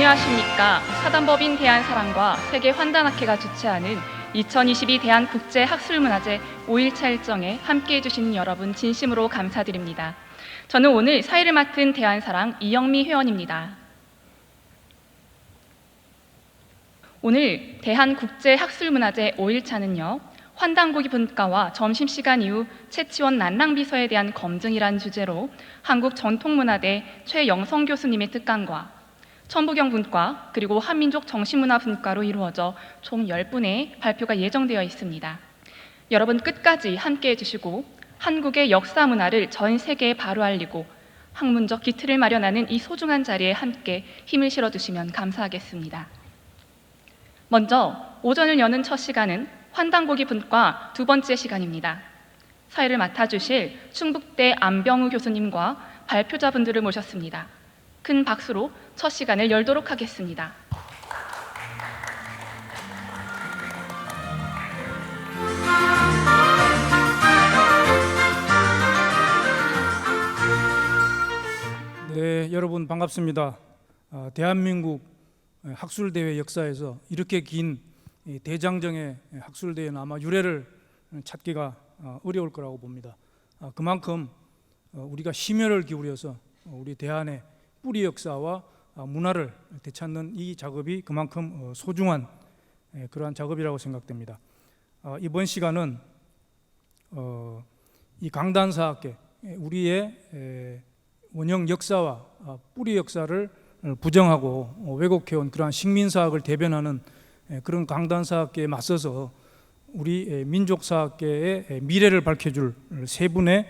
안녕하십니까. 사단법인 대한사랑과 세계환단학회가 주최하는 2022 대한국제학술문화제 5일차 일정에 함께해 주신 여러분 진심으로 감사드립니다. 저는 오늘 사회를 맡은 대한사랑 이영미 회원입니다. 오늘 대한국제학술문화제 5일차는요. 환단고기 분과와 점심시간 이후 채치원 난랑비서에 대한 검증이란 주제로 한국전통문화대 최영성 교수님의 특강과 천부경 분과 그리고 한민족 정신문화 분과로 이루어져 총 10분의 발표가 예정되어 있습니다. 여러분 끝까지 함께해 주시고 한국의 역사 문화를 전 세계에 바로 알리고 학문적 기틀을 마련하는 이 소중한 자리에 함께 힘을 실어주시면 감사하겠습니다. 먼저 오전을 여는 첫 시간은 환단고기 분과 두 번째 시간입니다. 사회를 맡아주실 충북대 안병우 교수님과 발표자분들을 모셨습니다. 큰 박수로 첫 시간을 열도록 하겠습니다. 네, 여러분 반갑습니다. 대한민국 학술대회 역사에서 이렇게 긴 대장정의 학술대회는 아마 유례를 찾기가 어려울 거라고 봅니다. 그만큼 우리가 심혈을 기울여서 우리 대한의 뿌리 역사와 문화를 되찾는 이 작업이 그만큼 소중한 그러한 작업이라고 생각됩니다. 이번 시간은 이 강단사학계 우리의 원형 역사와 뿌리 역사를 부정하고 왜곡해온 그러한 식민사학을 대변하는 그런 강단사학계에 맞서서 우리 민족사학계의 미래를 밝혀줄 세 분의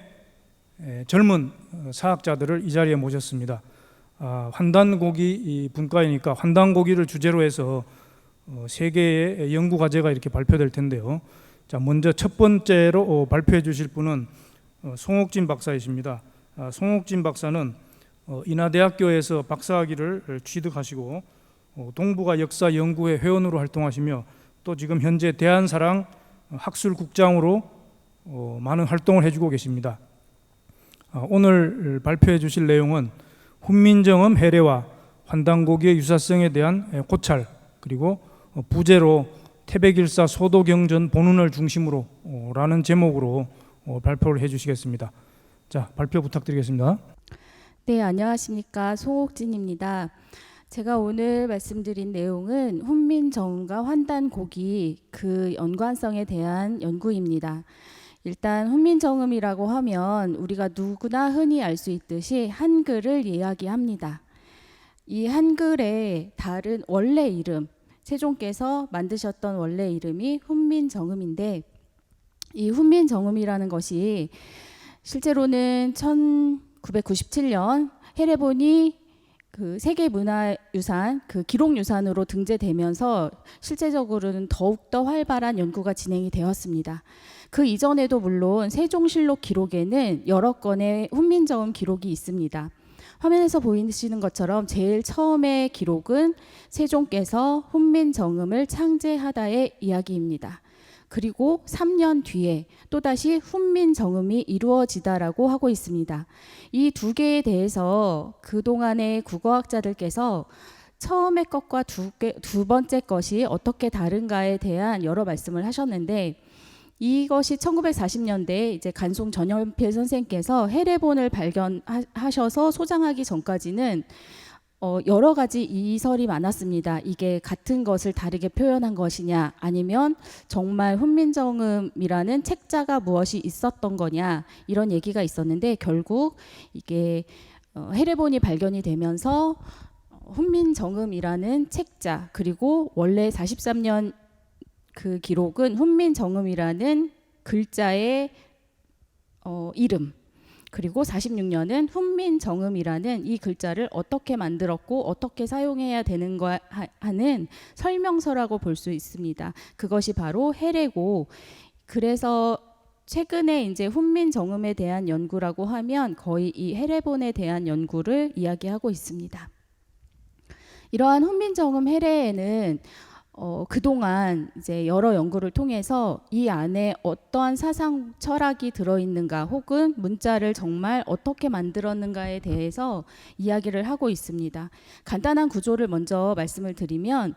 젊은 사학자들을 이 자리에 모셨습니다. 환단고기 분과이니까 환단고기를 주제로 해서 세 개의 연구과제가 이렇게 발표될 텐데요. 자, 먼저 첫 번째로 발표해 주실 분은 송옥진 박사이십니다. 송옥진 박사는 인하대학교에서 박사학위를 취득하시고 동북아 역사연구회 회원으로 활동하시며 또 지금 현재 대한사랑 학술국장으로 많은 활동을 해주고 계십니다. 오늘 발표해 주실 내용은 훈민정음 해례와 환단고기의 유사성에 대한 고찰 그리고 부제로 태백일사 소도경전 본운을 중심으로 라는 제목으로 발표를 해 주시겠습니다. 자, 발표 부탁드리겠습니다. 네, 안녕하십니까. 송옥진입니다. 제가 오늘 말씀드린 내용은 훈민정음과 환단고기 그 연관성에 대한 연구입니다. 일단 훈민정음이라고 하면 우리가 누구나 흔히 알 수 있듯이 한글을 이야기합니다. 이 한글의 다른 원래 이름, 세종께서 만드셨던 원래 이름이 훈민정음인데 이 훈민정음이라는 것이 실제로는 1997년 해례본이 그 세계문화유산 그 기록유산으로 등재되면서 실제적으로는 더욱더 활발한 연구가 진행이 되었습니다. 그 이전에도 물론 세종실록 기록에는 여러 건의 훈민정음 기록이 있습니다. 화면에서 보이시는 것처럼 제일 처음의 기록은 세종께서 훈민정음을 창제하다의 이야기입니다. 그리고 3년 뒤에 또다시 훈민정음이 이루어지다라고 하고 있습니다. 이 두 개에 대해서 그동안의 국어학자들께서 처음의 것과 두 번째 것이 어떻게 다른가에 대한 여러 말씀을 하셨는데 이것이 1940년대에 이제 간송 전연필 선생께서 해례본을 발견하셔서 소장하기 전까지는 여러 가지 이설이 많았습니다. 이게 같은 것을 다르게 표현한 것이냐 아니면 정말 훈민정음이라는 책자가 무엇이 있었던 거냐 이런 얘기가 있었는데 결국 이게 해례본이 발견이 되면서 훈민정음이라는 책자 그리고 원래 43년 그 기록은 훈민정음이라는 글자의 이름 그리고 46년은 훈민정음이라는 이 글자를 어떻게 만들었고 어떻게 사용해야 되는가 하는 설명서라고 볼 수 있습니다. 그것이 바로 해례고 그래서 최근에 이제 훈민정음에 대한 연구라고 하면 거의 이 해례본에 대한 연구를 이야기하고 있습니다. 이러한 훈민정음 해례에는 그동안 이제 여러 연구를 통해서 이 안에 어떠한 사상 철학이 들어있는가 혹은 문자를 정말 어떻게 만들었는가에 대해서 이야기를 하고 있습니다. 간단한 구조를 먼저 말씀을 드리면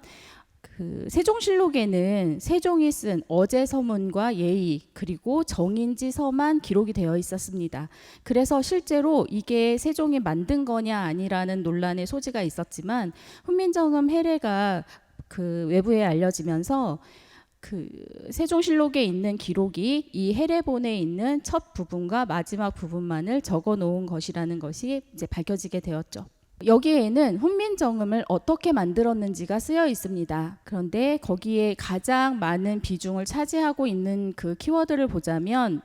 그 세종실록에는 세종이 쓴 어제서문과 예의 그리고 정인지서만 기록이 되어 있었습니다. 그래서 실제로 이게 세종이 만든 거냐 아니라는 논란의 소지가 있었지만 훈민정음 해례가 그 외부에 알려지면서 그 세종실록에 있는 기록이 이 해례본에 있는 첫 부분과 마지막 부분만을 적어 놓은 것이라는 것이 이제 밝혀지게 되었죠. 여기에는 훈민정음을 어떻게 만들었는지가 쓰여 있습니다. 그런데 거기에 가장 많은 비중을 차지하고 있는 그 키워드를 보자면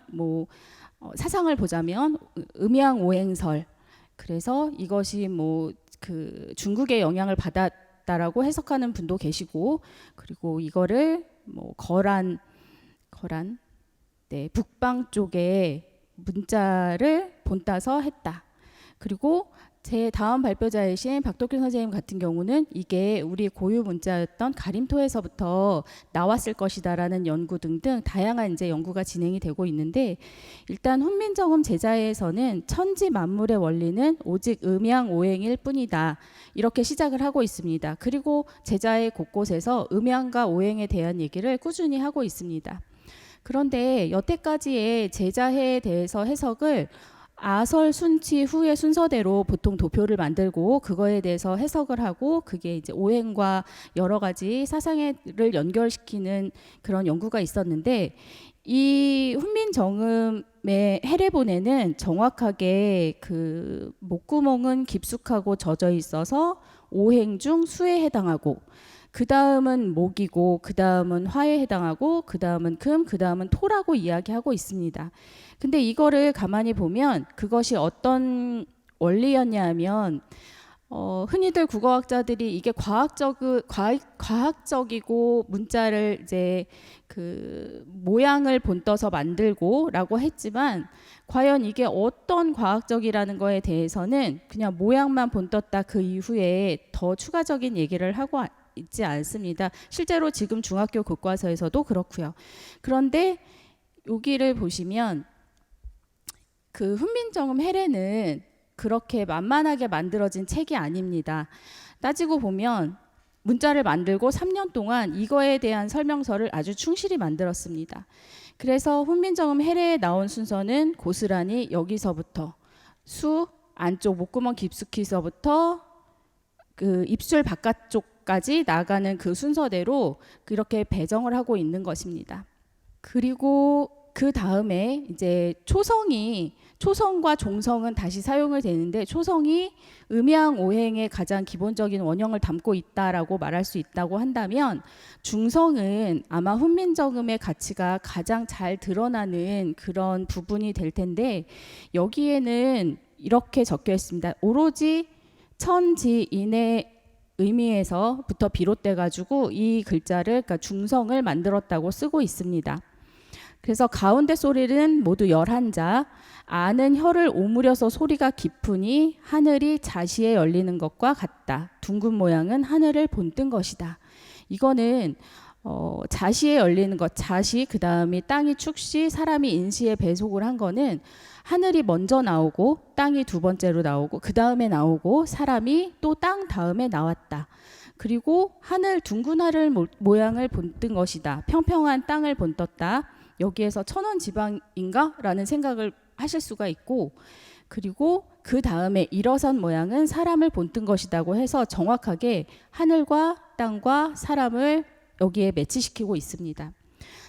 사상을 보자면 음양오행설, 그래서 이것이 그 중국의 영향을 받았다라고 해석하는 분도 계시고, 그리고 이거를 거란 북방 쪽에 문자를 본따서 했다. 그리고 제 다음 발표자이신 박덕균 선생님 같은 경우는 이게 우리 고유 문자였던 가림토에서부터 나왔을 것이다라는 연구 등등 다양한 이제 연구가 진행이 되고 있는데, 일단 훈민정음 제자에서는 천지 만물의 원리는 오직 음양오행일 뿐이다, 이렇게 시작을 하고 있습니다. 그리고 제자의 곳곳에서 음양과 오행에 대한 얘기를 꾸준히 하고 있습니다. 그런데 여태까지의 제자해에 대해서 해석을 아설 순치 후의 순서대로 보통 도표를 만들고 그거에 대해서 해석을 하고, 그게 이제 오행과 여러 가지 사상을 연결시키는 그런 연구가 있었는데, 이 훈민정음의 해례본에는 정확하게 그 목구멍은 깊숙하고 젖어 있어서 오행 중 수에 해당하고, 그 다음은 목이고, 그 다음은 화에 해당하고, 그 다음은 금, 그 다음은 토라고 이야기하고 있습니다. 근데 이거를 가만히 보면 그것이 어떤 원리였냐 하면, 흔히들 국어학자들이 이게 과학적이고 문자를 이제 그 모양을 본떠서 만들고라고 했지만, 과연 이게 어떤 과학적이라는 거에 대해서는 그냥 모양만 본떴다 그 이후에 더 추가적인 얘기를 하고 있지 않습니다. 실제로 지금 중학교 교과서에서도 그렇고요. 그런데 여기를 보시면 그 훈민정음 해례는 그렇게 만만하게 만들어진 책이 아닙니다. 따지고 보면 문자를 만들고 3년 동안 이거에 대한 설명서를 아주 충실히 만들었습니다. 그래서 훈민정음 해례에 나온 순서는 고스란히 여기서부터 수 안쪽 목구멍 깊숙이서부터 그 입술 바깥쪽까지 나가는 그 순서대로 그렇게 배정을 하고 있는 것입니다. 그리고 그 다음에 이제 초성과 종성은 다시 사용을 되는데, 초성이 음양오행의 가장 기본적인 원형을 담고 있다라고 말할 수 있다고 한다면, 중성은 아마 훈민정음의 가치가 가장 잘 드러나는 그런 부분이 될 텐데, 여기에는 이렇게 적혀 있습니다. 오로지 천지인의 의미에서부터 비롯돼 가지고 이 글자를, 그러니까 중성을 만들었다고 쓰고 있습니다. 그래서 가운데 소리는 모두 11자, 아는 혀를 오므려서 소리가 깊으니 하늘이 자시에 열리는 것과 같다. 둥근 모양은 하늘을 본뜬 것이다. 이거는 자시에 열리는 것, 자시, 그 다음에 땅이 축시, 사람이 인시에 배속을 한 거는 하늘이 먼저 나오고 땅이 두 번째로 나오고 그 다음에 나오고 사람이 또 땅 다음에 나왔다. 그리고 하늘, 둥근 하늘 모양을 본뜬 것이다. 평평한 땅을 본떴다. 여기에서 천원지방인가? 라는 생각을 하실 수가 있고, 그리고 그 다음에 일어선 모양은 사람을 본뜬 것이라고 해서 정확하게 하늘과 땅과 사람을 여기에 매치시키고 있습니다.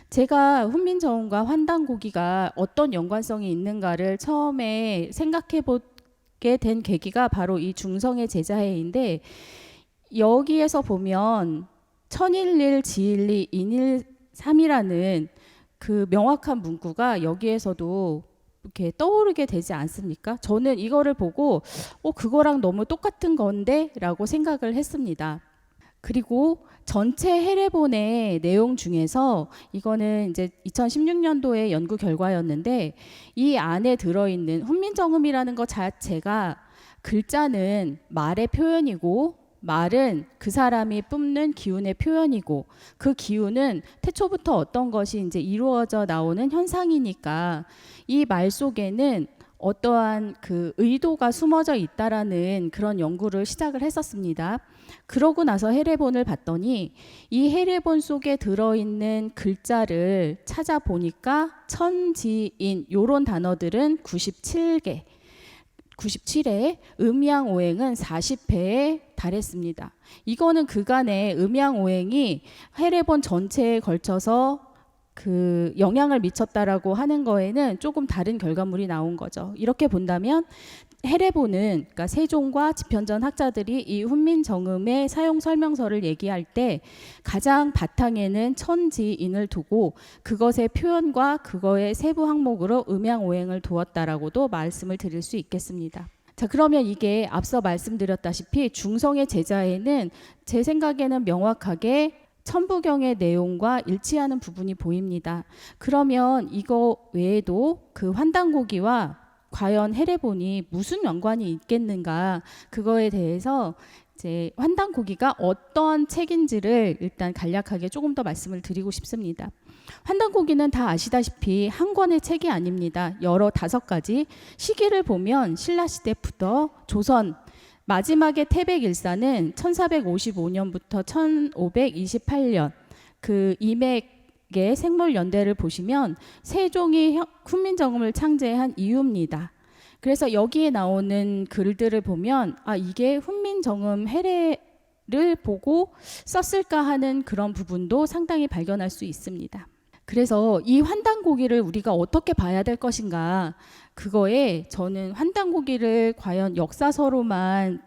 제가 훈민정음과 환단고기가 어떤 연관성이 있는가를 처음에 생각해 보게 된 계기가 바로 이 중성의 제자해인데, 여기에서 보면 천일일, 지일리, 인일삼이라는 그 명확한 문구가 여기에서도 이렇게 떠오르게 되지 않습니까? 저는 이거를 보고 그거랑 너무 똑같은 건데 라고 생각을 했습니다. 그리고 전체 해례본의 내용 중에서 이거는 이제 2016년도의 연구 결과였는데, 이 안에 들어있는 훈민정음이라는 것 자체가 글자는 말의 표현이고 말은 그 사람이 뿜는 기운의 표현이고 그 기운은 태초부터 어떤 것이 이제 이루어져 나오는 현상이니까 이 말 속에는 어떠한 그 의도가 숨어져 있다라는 그런 연구를 시작을 했었습니다. 그러고 나서 해례본을 봤더니 이 해례본 속에 들어있는 글자를 찾아보니까 천지인 요런 단어들은 97개, 97회, 음양오행은 40회에 달했습니다. 이거는 그간의 음양오행이 해례본 전체에 걸쳐서 그 영향을 미쳤다라고 하는 거에는 조금 다른 결과물이 나온 거죠. 이렇게 본다면 해례본은 그러니까 세종과 집현전 학자들이 이 훈민정음의 사용 설명서를 얘기할 때 가장 바탕에는 천지인을 두고 그것의 표현과 그거의 세부 항목으로 음양오행을 두었다라고도 말씀을 드릴 수 있겠습니다. 자, 그러면 이게 앞서 말씀드렸다시피 중성의 제자에는 제 생각에는 명확하게 천부경의 내용과 일치하는 부분이 보입니다. 그러면 이거 외에도 그 환단고기와 과연 해례본이 무슨 연관이 있겠는가, 그거에 대해서 이제 환단고기가 어떤 책인지를 일단 간략하게 조금 더 말씀을 드리고 싶습니다. 환단고기는 다 아시다시피 한 권의 책이 아닙니다. 여러 5가지 시기를 보면 신라시대부터 조선 마지막에 태백일사는 1455년부터 1528년 그 이맥의 생물연대를 보시면 세종이 훈민정음을 창제한 이유입니다. 그래서 여기에 나오는 글들을 보면 아, 이게 훈민정음 해례를 보고 썼을까 하는 그런 부분도 상당히 발견할 수 있습니다. 그래서 이 환단고기를 우리가 어떻게 봐야 될 것인가, 그거에 저는 환단고기를 과연 역사서로만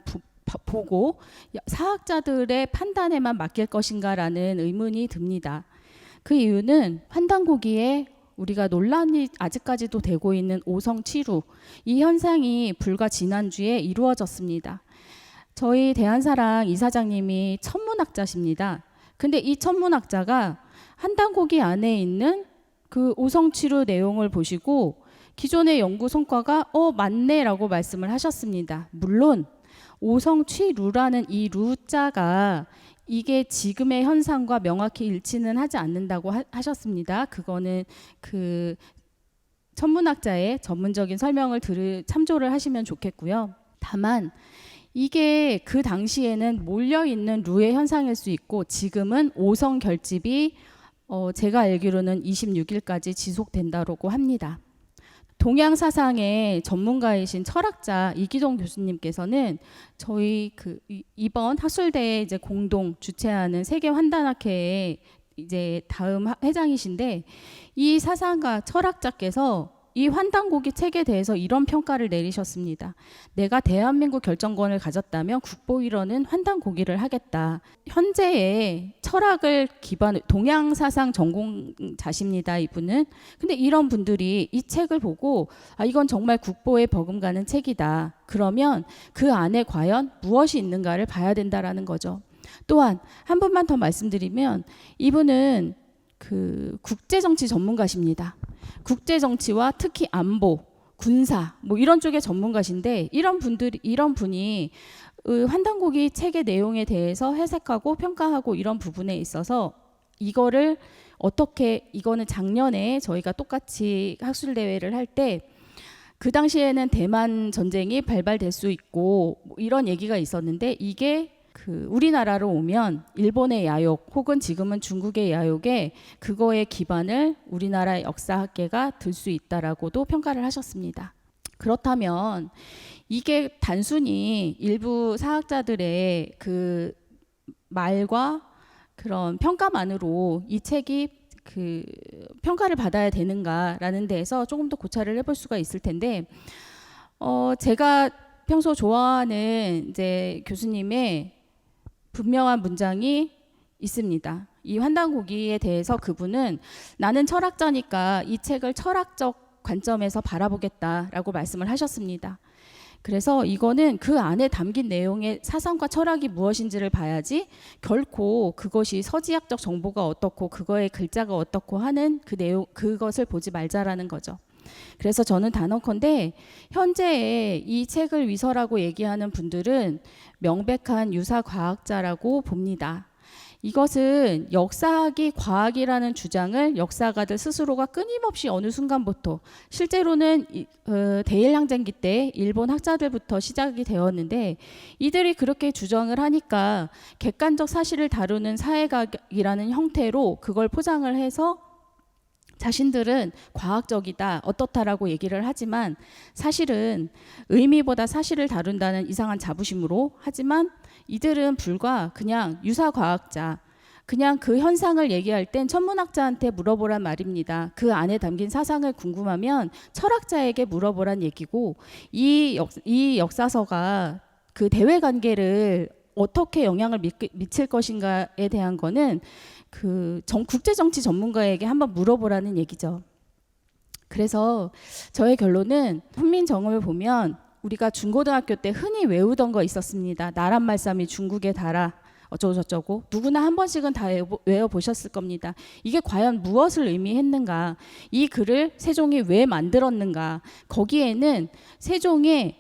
보고 사학자들의 판단에만 맡길 것인가라는 의문이 듭니다. 그 이유는 환단고기에 우리가 논란이 아직까지도 되고 있는 오성치루, 이 현상이 불과 지난주에 이루어졌습니다. 저희 대한사랑 이사장님이 천문학자십니다. 근데 이 천문학자가 환단고기 안에 있는 그 오성치루 내용을 보시고 기존의 연구 성과가 맞네라고 말씀을 하셨습니다. 물론 오성취루라는 이 루자가 이게 지금의 현상과 명확히 일치는 하지 않는다고 하셨습니다. 그거는 그 천문학자의 전문적인 설명을 참조를 하시면 좋겠고요. 다만 이게 그 당시에는 몰려있는 루의 현상일 수 있고 지금은 오성 결집이 제가 알기로는 26일까지 지속된다고 합니다. 동양 사상의 전문가이신 철학자 이기동 교수님께서는 저희 이번 학술대에 이제 공동 주최하는 세계 환단학회의 이제 다음 회장이신데, 이 사상가 철학자께서 이 환단고기 책에 대해서 이런 평가를 내리셨습니다. 내가 대한민국 결정권을 가졌다면 국보위원은 환단고기를 하겠다. 현재의 철학을 기반으로 동양 사상 전공자십니다, 이분은. 근데 이런 분들이 이 책을 보고 아, 이건 정말 국보에 버금가는 책이다. 그러면 그 안에 과연 무엇이 있는가를 봐야 된다라는 거죠. 또한 한 번만 더 말씀드리면 이분은 그 국제정치 전문가십니다. 국제정치와 특히 안보, 군사 뭐 이런 쪽의 전문가신데 이런 분이 환단고기 책의 내용에 대해서 해석하고 평가하고 이런 부분에 있어서 이거를 이거는 작년에 저희가 똑같이 학술대회를 할 때 그 당시에는 대만 전쟁이 발발될 수 있고 뭐 이런 얘기가 있었는데 이게 우리나라로 오면 일본의 야욕 혹은 지금은 중국의 야욕에 그거의 기반을 우리나라의 역사학계가 들 수 있다라고도 평가를 하셨습니다. 그렇다면 이게 단순히 일부 사학자들의 그 말과 그런 평가만으로 이 책이 평가를 받아야 되는가라는 데에서 조금 더 고찰을 해볼 수가 있을 텐데, 제가 평소 좋아하는 이제 교수님의 분명한 문장이 있습니다. 이 환단고기에 대해서 그분은 나는 철학자니까 이 책을 철학적 관점에서 바라보겠다라고 말씀을 하셨습니다. 그래서 이거는 그 안에 담긴 내용의 사상과 철학이 무엇인지를 봐야지 결코 그것이 서지학적 정보가 어떻고 그거의 글자가 어떻고 하는 그 내용, 그것을 보지 말자라는 거죠. 그래서 저는 단언컨대 현재의 이 책을 위서라고 얘기하는 분들은 명백한 유사 과학자라고 봅니다. 이것은 역사학이 과학이라는 주장을 역사가들 스스로가 끊임없이 어느 순간부터, 실제로는 대일항쟁기 때 일본 학자들부터 시작이 되었는데, 이들이 그렇게 주장을 하니까 객관적 사실을 다루는 사회학이라는 형태로 그걸 포장을 해서 자신들은 과학적이다, 어떻다라고 얘기를 하지만, 사실은 의미보다 사실을 다룬다는 이상한 자부심으로, 하지만 이들은 불과 그냥 유사과학자, 그냥 그 현상을 얘기할 땐 천문학자한테 물어보란 말입니다. 그 안에 담긴 사상을 궁금하면 철학자에게 물어보란 얘기고, 이 역사서가 그 대외관계를 어떻게 영향을 미칠 것인가에 대한 거는 그 국제정치 전문가에게 한번 물어보라는 얘기죠. 그래서 저의 결론은 훈민정음을 보면 우리가 중고등학교 때 흔히 외우던 거 있었습니다. 나란 말씀이 중국의 달아 어쩌고 저쩌고, 누구나 한 번씩은 다 외워보셨을 겁니다. 이게 과연 무엇을 의미했는가, 이 글을 세종이 왜 만들었는가, 거기에는 세종의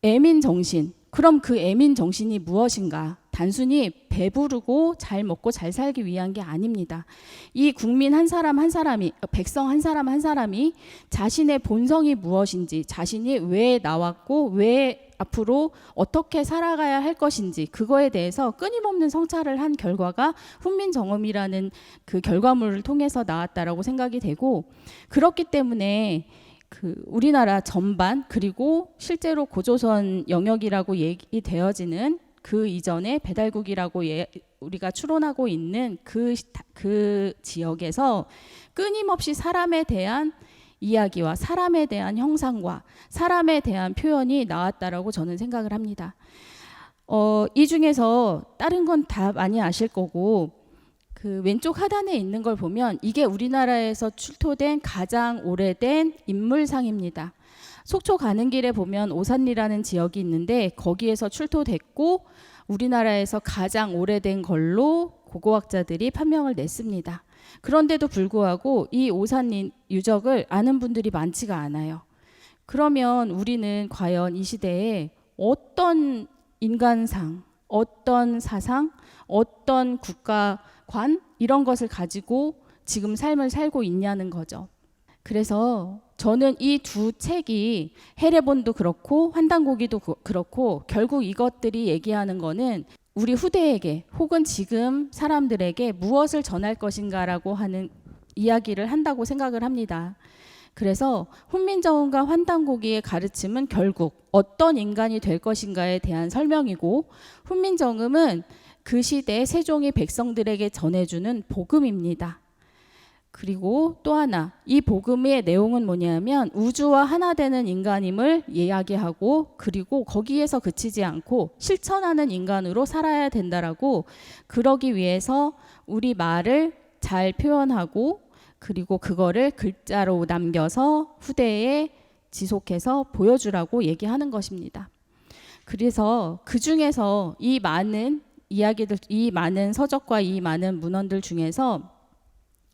애민 정신, 그럼 그 애민 정신이 무엇인가? 단순히 배부르고 잘 먹고 잘 살기 위한 게 아닙니다. 이 국민 한 사람 한 사람이, 백성 한 사람 한 사람이 자신의 본성이 무엇인지, 자신이 왜 나왔고 왜 앞으로 어떻게 살아가야 할 것인지, 그거에 대해서 끊임없는 성찰을 한 결과가 훈민정음이라는 그 결과물을 통해서 나왔다라고 생각이 되고, 그렇기 때문에 그 우리나라 전반, 그리고 실제로 고조선 영역이라고 얘기되어지는 그 이전에 배달국이라고 우리가 추론하고 있는 그 지역에서 끊임없이 사람에 대한 이야기와 사람에 대한 형상과 사람에 대한 표현이 나왔다라고 저는 생각을 합니다. 이 중에서 다른 건 다 많이 아실 거고, 그 왼쪽 하단에 있는 걸 보면 이게 우리나라에서 출토된 가장 오래된 인물상입니다. 속초 가는 길에 보면 오산리라는 지역이 있는데 거기에서 출토됐고 우리나라에서 가장 오래된 걸로 고고학자들이 판명을 냈습니다. 그런데도 불구하고 이 오산리 유적을 아는 분들이 많지가 않아요. 그러면 우리는 과연 이 시대에 어떤 인간상, 어떤 사상, 어떤 국가관, 이런 것을 가지고 지금 삶을 살고 있냐는 거죠. 그래서 저는 이 두 책이, 해례본도 그렇고 환단고기도 그렇고, 결국 이것들이 얘기하는 거는 우리 후대에게 혹은 지금 사람들에게 무엇을 전할 것인가라고 하는 이야기를 한다고 생각을 합니다. 그래서 훈민정음과 환단고기의 가르침은 결국 어떤 인간이 될 것인가에 대한 설명이고, 훈민정음은 그 시대에 세종이 백성들에게 전해주는 복음입니다. 그리고 또 하나, 이 복음의 내용은 뭐냐면 우주와 하나 되는 인간임을 이야기하고, 그리고 거기에서 그치지 않고 실천하는 인간으로 살아야 된다라고, 그러기 위해서 우리 말을 잘 표현하고 그리고 그거를 글자로 남겨서 후대에 지속해서 보여주라고 얘기하는 것입니다. 그래서 그 중에서 이 많은 이야기들, 이 많은 서적과 이 많은 문헌들 중에서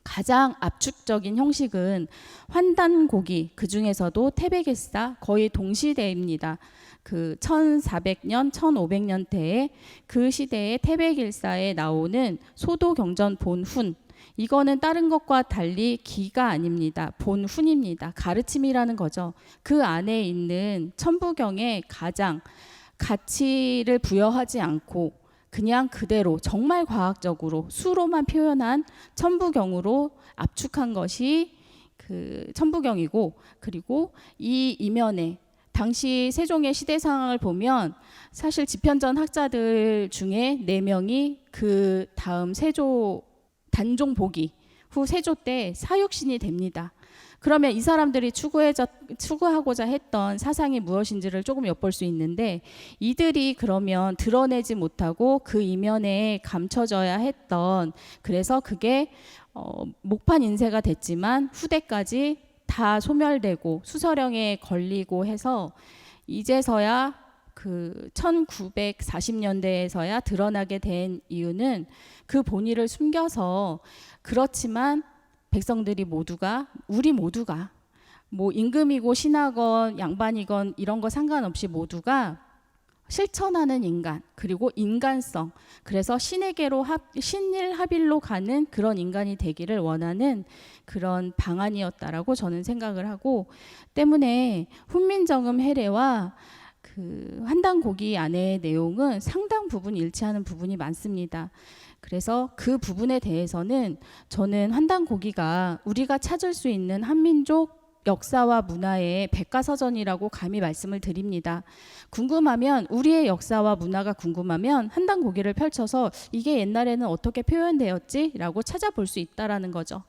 가장 압축적인 형식은 환단고기, 그 중에서도 태백일사, 거의 동시대입니다. 그 1400년, 1500년대에 그 시대의 태백일사에 나오는 소도경전 본훈, 이거는 다른 것과 달리 기가 아닙니다. 본훈입니다. 가르침이라는 거죠. 그 안에 있는 천부경의 가장 가치를 부여하지 않고 그냥 그대로 정말 과학적으로 수로만 표현한 천부경으로 압축한 것이 그 천부경이고, 그리고 이 이면에 당시 세종의 시대 상황을 보면 사실 집현전 학자들 중에 4명이 그 다음 세조 단종 보기 후 세조 때 사육신이 됩니다. 그러면 이 사람들이 추구하고자 했던 사상이 무엇인지를 조금 엿볼 수 있는데, 이들이 그러면 드러내지 못하고 그 이면에 감춰져야 했던, 그래서 그게 목판 인쇄가 됐지만 후대까지 다 소멸되고 수서령에 걸리고 해서 이제서야 그 1940년대에서야 드러나게 된 이유는 그 본의를 숨겨서, 그렇지만 백성들이 모두가, 우리 모두가 뭐 임금이고 신하건 양반이건 이런 거 상관없이 모두가 실천하는 인간, 그리고 인간성, 그래서 신에게로 신일합일로 가는 그런 인간이 되기를 원하는 그런 방안이었다라고 저는 생각을 하고, 때문에 훈민정음 해례와 그 환단고기 안의 내용은 상당 부분 일치하는 부분이 많습니다. 그래서 그 부분에 대해서는 저는 환단고기가 우리가 찾을 수 있는 한민족 역사와 문화의 백과사전이라고 감히 말씀을 드립니다. 궁금하면, 우리의 역사와 문화가 궁금하면 환단고기를 펼쳐서 이게 옛날에는 어떻게 표현되었지? 라고 찾아볼 수 있다라는 거죠.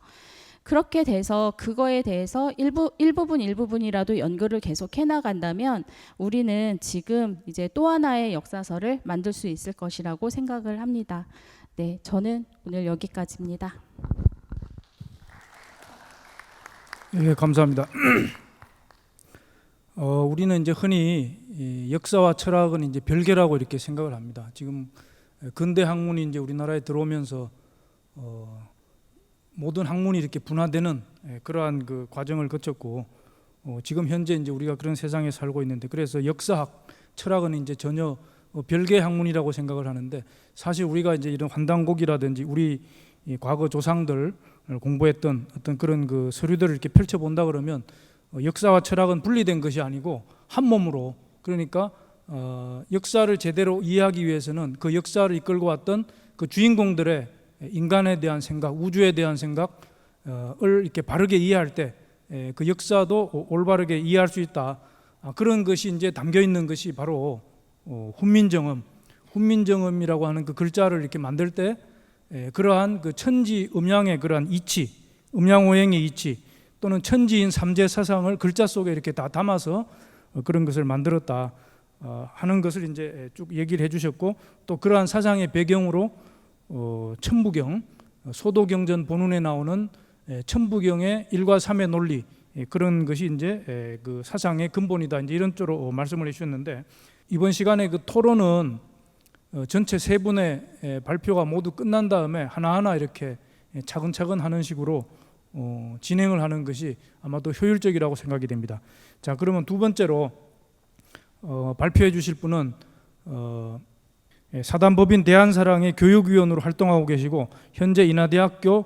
그렇게 돼서 그거에 대해서 일부분이라도 연구를 계속 해나간다면 우리는 지금 이제 또 하나의 역사서를 만들 수 있을 것이라고 생각을 합니다. 네, 저는 오늘 여기까지입니다. 예, 감사합니다. 우리는 이제 흔히 이 역사와 철학은 이제 별개라고 이렇게 생각을 합니다. 지금 근대 학문이 이제 우리나라에 들어오면서 모든 학문이 이렇게 분화되는 그러한 그 과정을 거쳤고, 지금 현재 이제 우리가 그런 세상에 살고 있는데, 그래서 역사학, 철학은 이제 전혀 별개 학문이라고 생각을 하는데, 사실 우리가 이제 이런 환단고기라든지 우리 이 과거 조상들 공부했던 어떤 그런 그 서류들을 이렇게 펼쳐본다 그러면 역사와 철학은 분리된 것이 아니고 한 몸으로, 그러니까 역사를 제대로 이해하기 위해서는 그 역사를 이끌고 왔던 그 주인공들의 인간에 대한 생각, 우주에 대한 생각을 이렇게 바르게 이해할 때 그 역사도 올바르게 이해할 수 있다. 그런 것이 이제 담겨 있는 것이 바로 훈민정음이라고 하는 그 글자를 이렇게 만들 때 그러한 그 천지 음양의 그러한 이치, 음양오행의 이치, 또는 천지인 삼재 사상을 글자 속에 이렇게 다 담아서 그런 것을 만들었다 하는 것을 이제 쭉 얘기를 해주셨고, 또 그러한 사상의 배경으로 천부경, 소도경전 본운에 나오는 천부경의 일과 삼의 논리, 그런 것이 이제 그 사상의 근본이다, 이제 이런 쪽으로 말씀을 해주셨는데, 이번 시간에 그 토론은 전체 세 분의 발표가 모두 끝난 다음에 하나하나 이렇게 차근차근 하는 식으로 진행을 하는 것이 아마도 효율적이라고 생각이 됩니다. 자, 그러면 두 번째로 발표해 주실 분은 사단법인 대한사랑의 교육위원으로 활동하고 계시고, 현재 인하대학교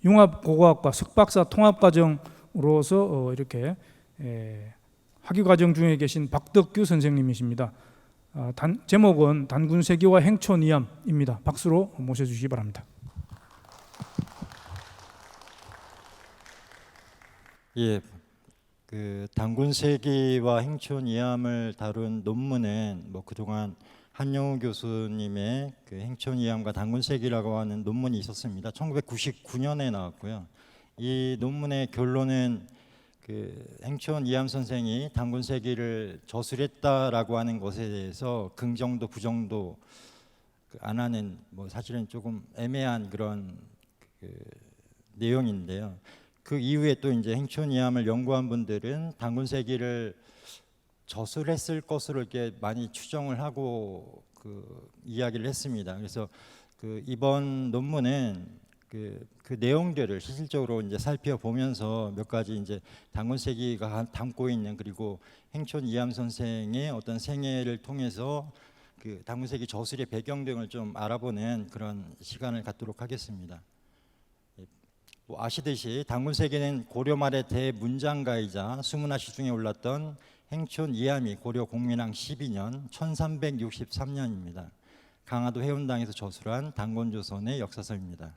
융합고고학과 석박사 통합과정으로서 이렇게 학위과정 중에 계신 박덕규 선생님이십니다. 제목은 단군세기와 행촌이암입니다. 박수로 모셔주시기 바랍니다. 예, 그 단군세기와 행촌이암을 다룬 논문은 뭐 그동안 한영우 교수님의 그 행촌이암과 단군세기라고 하는 논문이 있었습니다. 1999년에 나왔고요. 이 논문의 결론은 그 행촌이암 선생이 단군세기를 저술했다라고 하는 것에 대해서 긍정도 부정도 안 하는, 뭐 사실은 조금 애매한 그런 그 내용인데요. 그 이후에 또 이제 행촌이암을 연구한 분들은 단군세기를 저술했을 것으로 이렇게 많이 추정을 하고 그 이야기를 했습니다. 그래서 그 이번 논문은 그 내용들을 실질적으로 이제 살펴보면서 몇 가지 이제 단군세기가 담고 있는, 그리고 행촌이암 선생의 어떤 생애를 통해서 그 단군세기 저술의 배경 등을 좀 알아보는 그런 시간을 갖도록 하겠습니다. 뭐 아시듯이 단군세기는 고려 말의 대문장가이자 수문화시 중에 올랐던 행촌이암이 고려 공민왕 12년 1363년입니다. 강화도 해운당에서 저술한 단곤조선의 역사서입니다.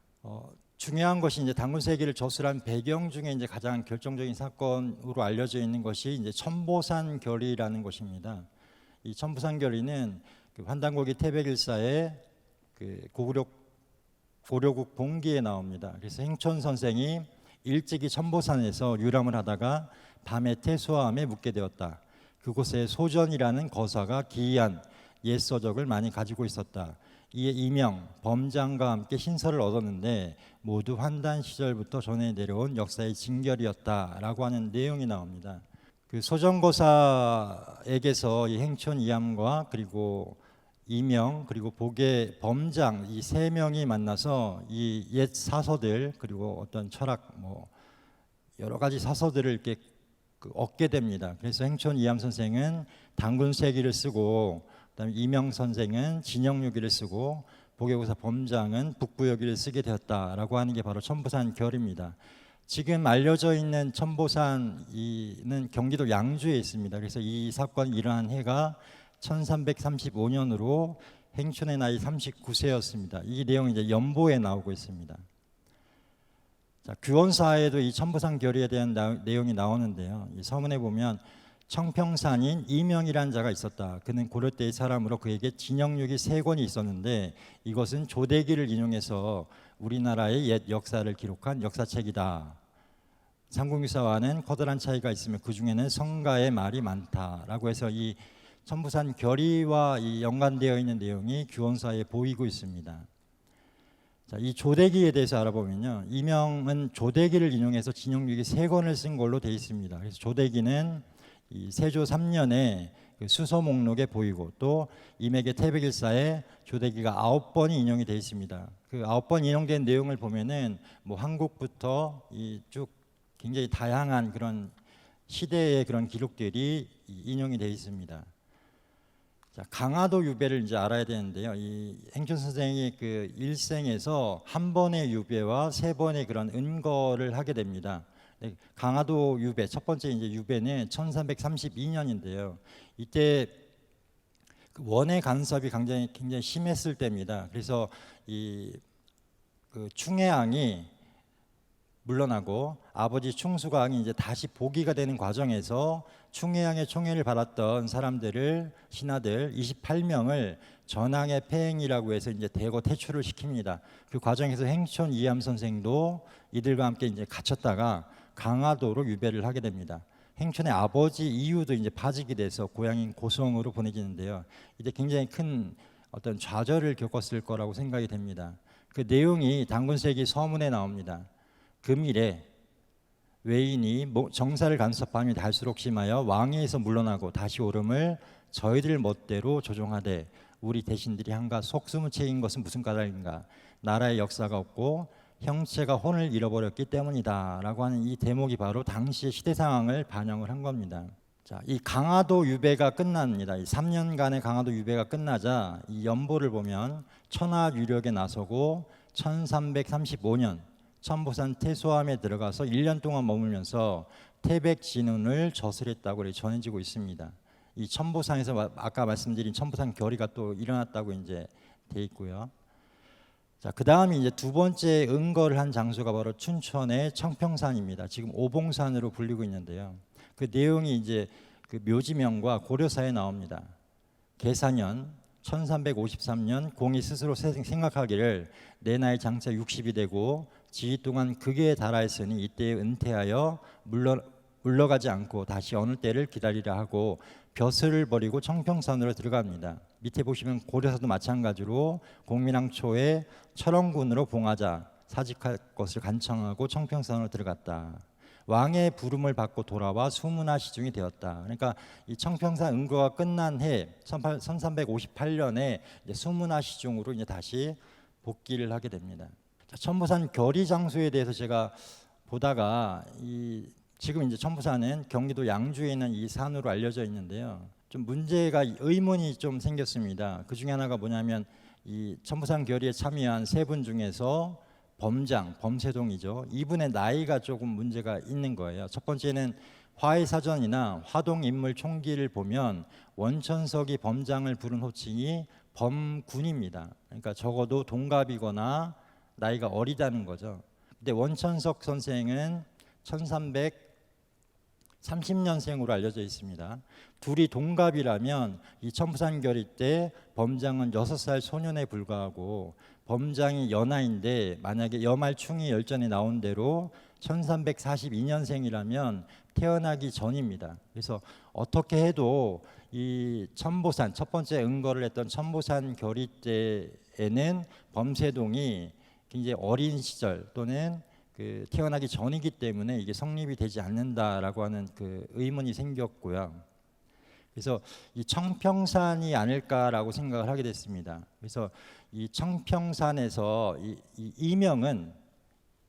중요한 것이 이제 단군세기를 저술한 배경 중에 이제 가장 결정적인 사건으로 알려져 있는 것이 이제 천보산 결의라는 것입니다. 이 천보산 결의는 그 환단고기 태백일사의 그 고려국 봉기에 나옵니다. 그래서 행촌 선생이 일찍이 천보산에서 유람을 하다가 밤에 태수함에 묵게 되었다. 그곳에 소전이라는 거사가 기이한 옛 서적을 많이 가지고 있었다. 이에 이명, 범장과 함께 신설을 얻었는데 모두 환단 시절부터 전해 내려온 역사의 징결이었다라고 하는 내용이 나옵니다. 그 소전거사에게서 이 행촌이암과 그리고 이명 그리고 복의 범장, 이 세 명이 만나서 이 옛 사서들 그리고 어떤 철학 뭐 여러 가지 사서들을 이렇게 얻게 됩니다. 그래서 행촌 이암 선생은 단군세기를 쓰고, 그다음에 이명 선생은 진영유기를 쓰고, 보계고사 범장은 북부여기를 쓰게 되었다라고 하는 게 바로 천보산 결입니다. 지금 알려져 있는 천보산은 경기도 양주에 있습니다. 그래서 이 사건이 일어난 해가 1335년으로 행촌의 나이 39세였습니다. 이 내용이 이제 연보에 나오고 있습니다. 자, 규원사에도 이 천보산 결의에 대한 내용이 나오는데요. 이 서문에 보면 청평산인 이명이라는 자가 있었다. 그는 고려 때의 사람으로 그에게 진영육이 3권이 있었는데 이것은 조대기를 인용해서 우리나라의 옛 역사를 기록한 역사책이다. 삼국유사와는 커다란 차이가 있으며 그 중에는 성가의 말이 많다라고 해서 이 천보산 결의와 이 연관되어 있는 내용이 규원사에 보이고 있습니다. 자, 이 조대기에 대해서 알아보면요, 이명은 조대기를 인용해서 진영육이 3권을 쓴 걸로 되어 있습니다. 그래서 조대기는 이 세조 3년에 그 수서 목록에 보이고, 또 임액의 태백일사에 조대기가 9번이 인용이 되어 있습니다. 그 9번 인용된 내용을 보면은 뭐 한국부터 이 쭉 굉장히 다양한 그런 시대의 그런 기록들이 인용이 되어 있습니다. 자, 강화도 유배를 이제 알아야 되는데요. 이 행촌 선생이 그 일생에서 한 번의 유배와 3번의 그런 은거를 하게 됩니다. 강화도 유배, 첫 번째 이제 유배는 1332년인데요. 이때 그 원해 간섭이 굉장히 심했을 때입니다. 그래서 그 충해왕이 물러나고 아버지 충수강이 이제 다시 복위가 되는 과정에서 충해왕의 총애를 받았던 사람들을, 신하들 28명을 전항의 폐행이라고 해서 이제 대거 퇴출을 시킵니다. 그 과정에서 행촌 이암 선생도 이들과 함께 이제 갇혔다가 강화도로 유배를 하게 됩니다. 행촌의 아버지 이유도 이제 파직이 돼서 고향인 고성으로 보내지는데요. 이때 굉장히 큰 어떤 좌절을 겪었을 거라고 생각이 됩니다. 그 내용이 단군세기 서문에 나옵니다. 금일에 외인이 정사를 간섭함이 갈수록 심하여 왕위에서 물러나고 다시 오름을 저희들 멋대로 조종하되 우리 대신들이 한가 속수무책인 것은 무슨 까닭인가? 나라의 역사가 없고 형체가 혼을 잃어버렸기 때문이다 라고 하는 이 대목이 바로 당시의 시대 상황을 반영을 한 겁니다. 자, 이 강화도 유배가 끝납니다. 이 3년간의 강화도 유배가 끝나자 이 연보를 보면 천하 유력에 나서고 1335년 천보산 태소암에 들어가서 1년 동안 머물면서 태백 진운을 저술했다고 전해지고 있습니다. 이 천보산에서 아까 말씀드린 천보산 결의가 또 일어났다고 이제 돼 있고요. 자, 그 다음이 이제 두 번째 은거를 한 장소가 바로 춘천의 청평산입니다. 지금 오봉산으로 불리고 있는데요. 그 내용이 이제 그 묘지명과 고려사에 나옵니다. 계사년 1353년 공이 스스로 생각하기를 내 나이 장차 60이 되고 지위 동안 극에 달하였으니 이때에 은퇴하여 물러가지 않고 다시 어느 때를 기다리라 하고 벼슬을 버리고 청평산으로 들어갑니다. 밑에 보시면 고려사도 마찬가지로 공민왕초에 철원군으로 봉하자 사직할 것을 간청하고 청평산으로 들어갔다. 왕의 부름을 받고 돌아와 수문화 시중이 되었다. 그러니까 이 청평산 은거가 끝난 해 1358년에 이제 수문화 시중으로 이제 다시 복귀를 하게 됩니다. 자, 천보산 결의 장소에 대해서 제가 보다가 지금 이제 천보산은 경기도 양주에 있는 이 산으로 알려져 있는데요. 좀 문제가 의문이 좀 생겼습니다. 그 중에 하나가 뭐냐면 이 천보산 결의에 참여한 3분 중에서 범장, 범세동이죠. 이분의 나이가 조금 문제가 있는 거예요. 첫 번째는 화해사전이나 화동인물총기를 보면 원천석이 범장을 부른 호칭이 범군입니다. 그러니까 적어도 동갑이거나 나이가 어리다는 거죠. 근데 원천석 선생은 1330년생으로 알려져 있습니다. 둘이 동갑이라면 이 천보산 결의 때 범장은 6살 소년에 불과하고 범장이 연하인데 만약에 여말충이 열전에 나온 대로 1342년생이라면 태어나기 전입니다. 그래서 어떻게 해도 이 천보산 첫 번째 은거를 했던 천보산 결의 때에는 범세동이 굉장히 어린 시절 또는 그 태어나기 전이기 때문에 이게 성립이 되지 않는다라고 하는 그 의문이 생겼고요. 그래서 이 청평산이 아닐까라고 생각을 하게 됐습니다. 그래서 이 청평산에서 이 이명은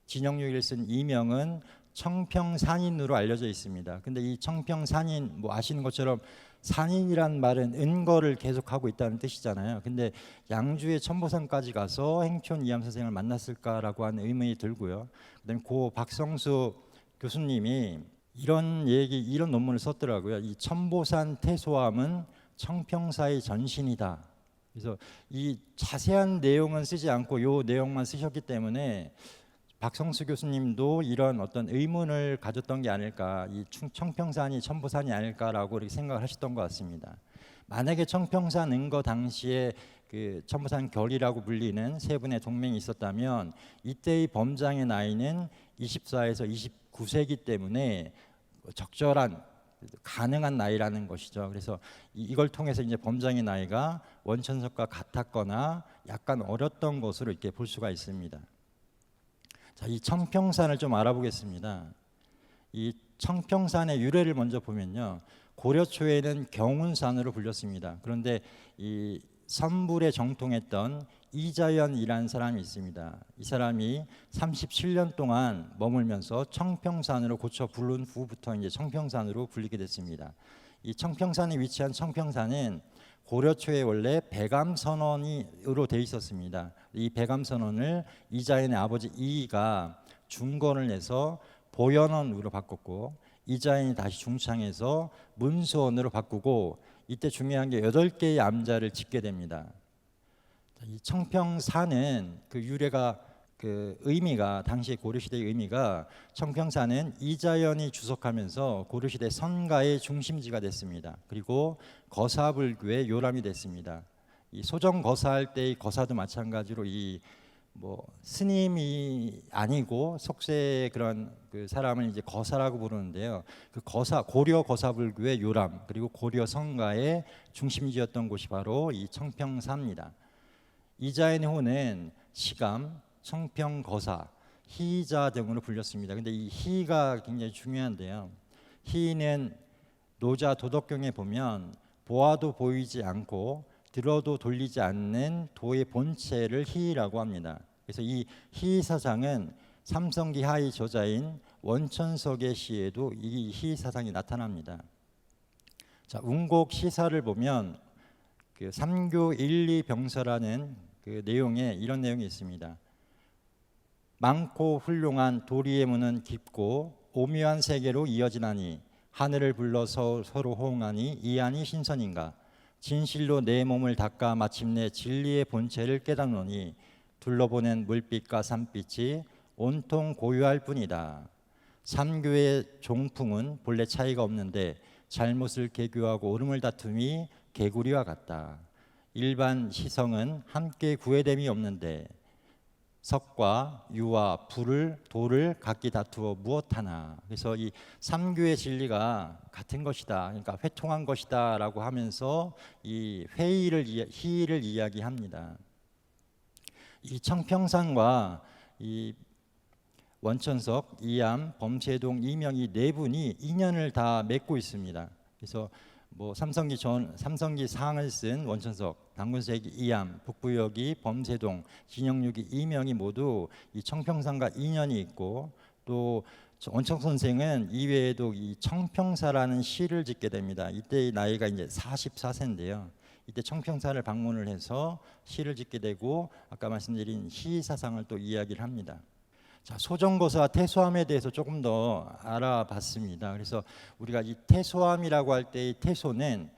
진영유기를 쓴 이명은 청평산인으로 알려져 있습니다. 근데 이 청평산인, 뭐 아시는 것처럼 산인이란 말은 은거를 계속하고 있다는 뜻이잖아요. 근데 양주의 천보산까지 가서 행촌 이암 선생을 만났을까라고 하는 의문이 들고요. 그다음에 고 박성수 교수님이 이런 논문을 썼더라고요. 이 천보산 태소암은 청평사의 전신이다. 그래서 이 자세한 내용은 쓰지 않고 요 내용만 쓰셨기 때문에 박성수 교수님도 이런 어떤 의문을 가졌던 게 아닐까, 이 청평산이 천보산이 아닐까라고 이렇게 생각을 하셨던 것 같습니다. 만약에 청평산 은거 당시에 그 천보산 결이라고 불리는 세 분의 동맹이 있었다면 이때의 범장의 나이는 24에서 29세이기 때문에 적절한 가능한 나이라는 것이죠. 그래서 이걸 통해서 이제 범장의 나이가 원천석과 같았거나 약간 어렸던 것으로 이렇게 볼 수가 있습니다. 자, 이 청평산을 좀 알아보겠습니다. 이 청평산의 유래를 먼저 보면요, 고려 초에는 경운산으로 불렸습니다. 그런데 이 선불에 정통했던 이자연이라는 사람이 있습니다. 이 사람이 37년 동안 머물면서 청평산으로 고쳐 부른 후부터 이제 청평산으로 불리게 됐습니다. 이 청평산에 위치한 청평산은 고려 초에 원래 백암선원으로 돼 있었습니다. 이 백암선원을 이자연의 아버지 이이가 중건을 내서 보현원으로 바꿨고, 이자연이 다시 중창해서 문수원으로 바꾸고, 이때 중요한 게 8개의 암자를 짓게 됩니다. 이 청평산은 그 유래가, 그 의미가, 당시 고려시대의 의미가, 청평산은 이자연이 주석하면서 고려시대 선가의 중심지가 됐습니다. 그리고 거사불교의 요람이 됐습니다. 이 소정 거사할 때의 거사도 마찬가지로 이 뭐 스님이 아니고 속세의 그런 그 사람을 이제 거사라고 부르는데요. 그 거사, 고려 거사불교의 요람, 그리고 고려 성가의 중심지였던 곳이 바로 이 청평사입니다. 이자연의 호는 시감, 청평거사, 희자 등으로 불렸습니다. 근데 이 희가 굉장히 중요한데요. 희는 노자 도덕경에 보면 보아도 보이지 않고 들어도 돌리지 않는 도의 본체를 희라고 합니다. 그래서 이 희사상은 삼성기 하의 저자인 원천석의 시에도 이 희사상이 나타납니다. 자, 운곡 시사를 보면 그 삼교 일리병서라는 그 내용에 이런 내용이 있습니다. 많고 훌륭한 도리의 문은 깊고 오묘한 세계로 이어지나니 하늘을 불러서 서로 호응하니 이안이 신선인가. 진실로 내 몸을 닦아 마침내 진리의 본체를 깨닫노니 둘러보는 물빛과 산빛이 온통 고유할 뿐이다. 삼교의 종풍은 본래 차이가 없는데 잘못을 개교하고 옳음을 다툼이 개구리와 같다. 일반 시성은 함께 구애됨이 없는데 석과 유와 불을 도를 각기 다투어 무엇하나. 그래서 이 삼교의 진리가 같은 것이다, 그러니까 회통한 것이다라고 하면서 이 희를 이야기합니다. 이 청평산과 이 원천석, 이암, 범세동, 이명이 네 분이 인연을 다 맺고 있습니다. 그래서 뭐 삼성기 상을 쓴 원천석, 당군세기 이암, 북부여기 범세동, 진영육이 이명이 모두 이 청평산과 인연이 있고, 또 원천 선생은 이외에도 이 청평사라는 시를 짓게 됩니다. 이때 나이가 이제 44세인데요. 이때 청평사를 방문을 해서 시를 짓게 되고, 아까 말씀드린 희사상을 또 이야기를 합니다. 자, 소정거사 태소암에 대해서 조금 더 알아봤습니다. 그래서 우리가 이 태소암이라고 할 때 이 태소는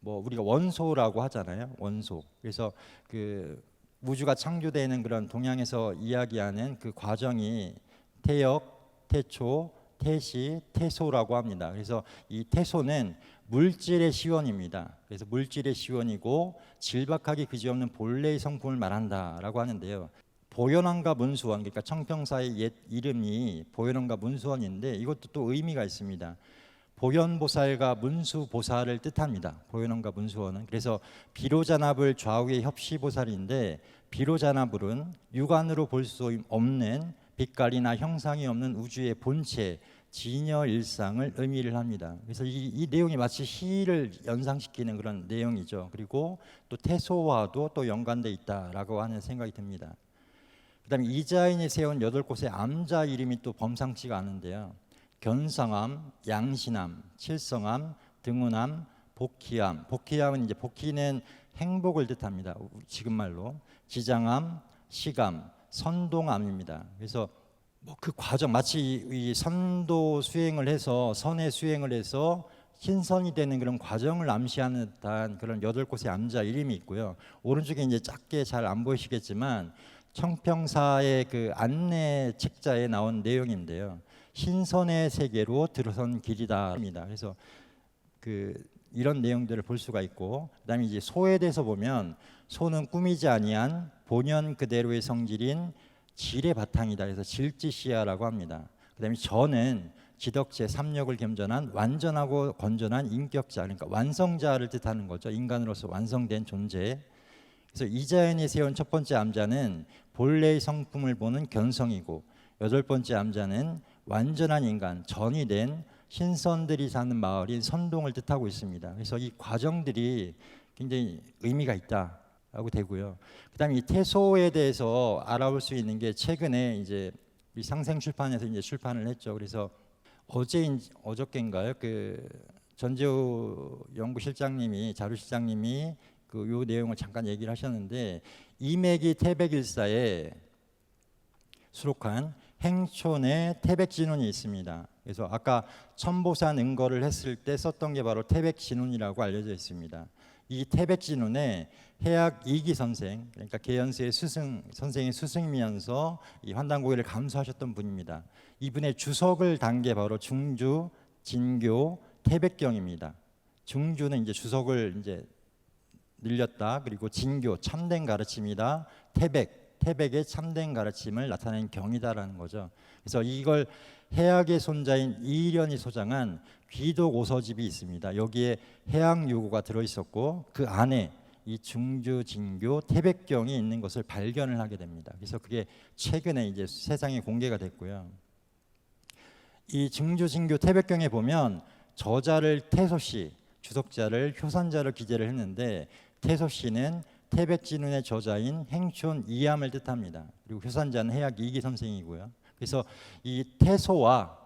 뭐 우리가 원소라고 하잖아요. 원소. 그래서 그 우주가 창조되는 그런 동양에서 이야기하는 그 과정이 태역, 태초, 태시, 태소라고 합니다. 그래서 이 태소는 물질의 시원입니다. 그래서 물질의 시원이고 질박하기 그지없는 본래의 성품을 말한다라고 하는데요. 보현원과 문수원, 그러니까 청평사의 옛 이름이 보현원과 문수원인데 이것도 또 의미가 있습니다. 보현보살과 문수보살을 뜻합니다. 보현원과 문수원은. 그래서 비로자나불 좌우의 협시보살인데, 비로자나불은 육안으로 볼 수 없는 빛깔이나 형상이 없는 우주의 본체, 진여일상을 의미를 합니다. 그래서 이 내용이 마치 시를 연상시키는 그런 내용이죠. 그리고 또 태소와도 또 연관돼 있다라고 하는 생각이 듭니다. 그다음에 이자인이 세운 8곳의 암자 이름이 또 범상치가 않은데요. 견성암, 양신암, 칠성암, 등운암, 복희암. 복희암은 이제 복희는 행복을 뜻합니다. 지금 말로. 지장암, 시감, 선동암입니다. 그래서 뭐 그 과정 마치 이 선도 수행을 해서 선의 수행을 해서 신선이 되는 그런 과정을 암시하는 듯한 그런 8곳의 암자 이름이 있고요. 오른쪽에 이제 작게 잘 안 보이시겠지만 청평사의 그 안내 책자에 나온 내용인데요. 신선의 세계로 들어선 길이다입니다. 그래서 이런 내용들을 볼 수가 있고, 그다음에 이제 소에 대해서 보면 소는 꾸미지 아니한 본연 그대로의 성질인 질의 바탕이다. 그래서 질지시야라고 합니다. 그다음에 저는 지덕체 삼력을 겸전한 완전하고 건전한 인격자, 그러니까 완성자를 뜻하는 거죠. 인간으로서 완성된 존재. 그래서 이자연이 세운 첫 번째 암자는 본래의 성품을 보는 견성이고, 8번째 암자는 완전한 인간, 전이 된 신선들이 사는 마을인 선동을 뜻하고 있습니다. 그래서 이 과정들이 굉장히 의미가 있다라고 되고요. 그다음에 이 태소에 대해서 알아볼 수 있는 게 최근에 이제 우리 상생출판에서 이제 출판을 했죠. 그래서 어저께인가요? 그 전재우 연구실장님이 자료실장님이 요 내용을 잠깐 얘기를 하셨는데, 이맥이 태백일사에 수록한 행촌의 태백진운이 있습니다. 그래서 아까 천보산 은거를 했을 때 썼던 게 바로 태백진운이라고 알려져 있습니다. 이 태백진운에 해학 이기 선생, 그러니까 계연수의 선생의 스승이면서 이 환단고기를 감수하셨던 분입니다. 이분의 주석을 단 게 바로 중주, 진교, 태백경입니다. 중주는 이제 주석을 이제 늘렸다. 그리고 진교, 참된 가르침이다. 태백의 참된 가르침을 나타낸 경이다라는 거죠. 그래서 이걸 해학의 손자인 이련이 소장한 귀독 오서집이 있습니다. 여기에 해학 요고가 들어 있었고, 그 안에 이 중주, 진교, 태백경이 있는 것을 발견을 하게 됩니다. 그래서 그게 최근에 이제 세상에 공개가 됐고요. 이 중주, 진교, 태백경에 보면 저자를 태소씨, 주석자를 효산자로 기재를 했는데, 태소씨는 태백진운의 저자인 행촌 이암을 뜻합니다. 그리고 효산자는 해학 이기 선생이고요. 그래서 이 태소와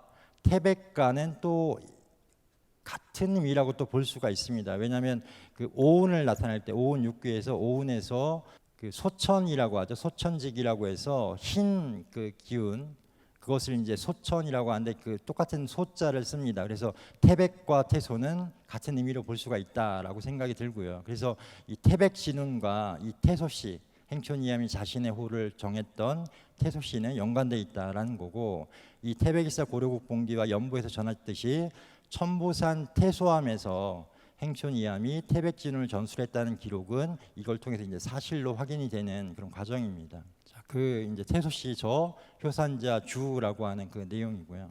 태백과는 또 같은 의미라고 또 볼 수가 있습니다. 왜냐하면 그 오운을 나타낼 때 오운 육규에서 오운에서 그 소천이라고 하죠. 소천직이라고 해서 흰 그 기운, 그것을 이제 소천이라고 하는데 그 똑같은 소자를 씁니다. 그래서 태백과 태소는 같은 의미로 볼 수가 있다라고 생각이 들고요. 그래서 이 태백진운과 이 태소씨, 행촌이암이 자신의 호를 정했던 태소씨는 연관되어 있다라는 거고, 이 태백일사 고려국본기와 연보에서 전했듯이 천보산 태소암에서 행촌이암이 태백진운을 전술했다는 기록은 이걸 통해서 이제 사실로 확인이 되는 그런 과정입니다. 자, 그 이제 태소씨 저 효산자 주라고 하는 그 내용이고요.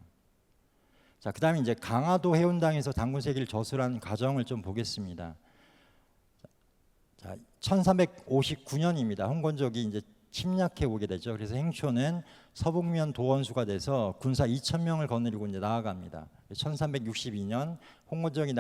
자, 그다음에 이제 강화도 해운당에서 단군세기를 저술한 과정을 좀 보겠습니다. 자, 1359년입니다. 홍건적이 이제 침략해 오게 되죠. 그래서 행촌은 서북면 도원수가 돼서 군사 2,000명을 거느리고 이제 나아갑니다. 1362년 홍건적이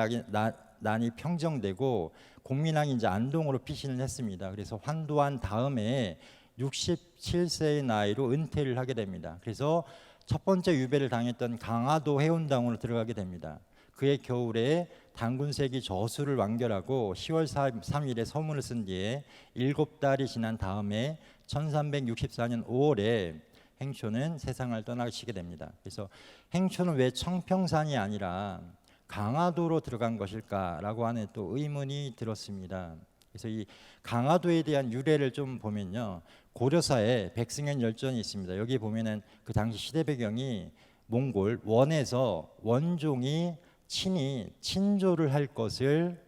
난이 평정되고 공민왕이 이제 안동으로 피신을 했습니다. 그래서 환도한 다음에 67세의 나이로 은퇴를 하게 됩니다. 그래서 첫 번째 유배를 당했던 강화도 해운당으로 들어가게 됩니다. 그해 겨울에 단군세기 저수를 완결하고 10월 3일에 서문을 쓴 뒤에 7달이 지난 다음에 1364년 5월에 행촌은 세상을 떠나시게 됩니다. 그래서 행촌은 왜 청평산이 아니라 강화도로 들어간 것일까라고 하는 또 의문이 들었습니다. 그래서 이 강화도에 대한 유래를 좀 보면요, 고려사에 백승현 열전이 있습니다. 여기 보면은 그 당시 시대 배경이 몽골 원에서 원종이 친히 친조를 할 것을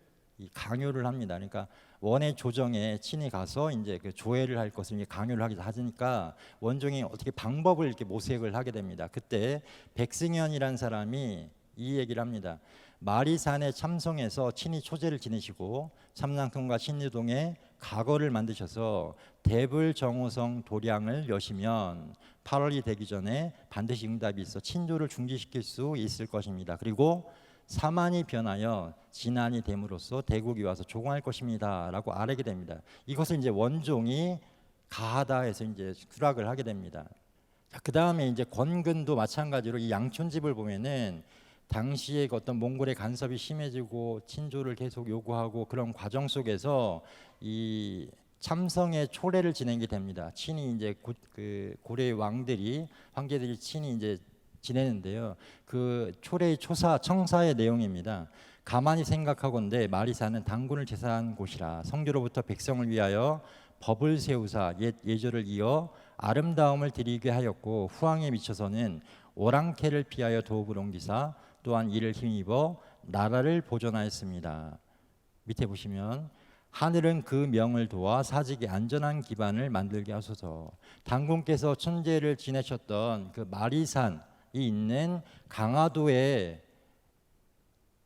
강요를 합니다. 그러니까 원의 조정에 친히 가서 이제 그 조회를 할 것을 이제 강요를 하니까 원종이 어떻게 방법을 이렇게 모색을 하게 됩니다. 그때 백승현이라는 사람이 이 얘기를 합니다. 마리산에 참성해서 친히 초제를 지내시고 삼랑통과 신유동에 가거를 만드셔서 대불정호성 도량을 여시면 8월이 되기 전에 반드시 응답이 있어 친조를 중지시킬 수 있을 것입니다. 그리고 사만이 변하여 진안이 됨으로써 대국이 와서 조공할 것입니다 라고 아뢰게 됩니다. 이것을 이제 원종이 가하다 해서 이제 수락을 하게 됩니다. 자, 그 다음에 이제 권근도 마찬가지로 이 양촌집을 보면은 당시에 그 어떤 몽골의 간섭이 심해지고 친조를 계속 요구하고 그런 과정 속에서 이 참성의 초례를 진행이 됩니다. 친히 이제 그 고려의 왕들이 황제들이 친히 이제 지내는데요. 그 초례의 초사 청사의 내용입니다. 가만히 생각하건대 마리사는 당군을 제사한 곳이라 성주로부터 백성을 위하여 법을 세우사 옛 예절을 이어 아름다움을 드리게 하였고 후왕에 미쳐서는 오랑캐를 피하여 도읍을 옮기사 또한 이를 힘입어 나라를 보존하였습니다. 밑에 보시면 하늘은 그 명을 도와 사직에 안전한 기반을 만들게 하소서. 당군께서 천재를 지내셨던 그 마리산이 있는 강화도에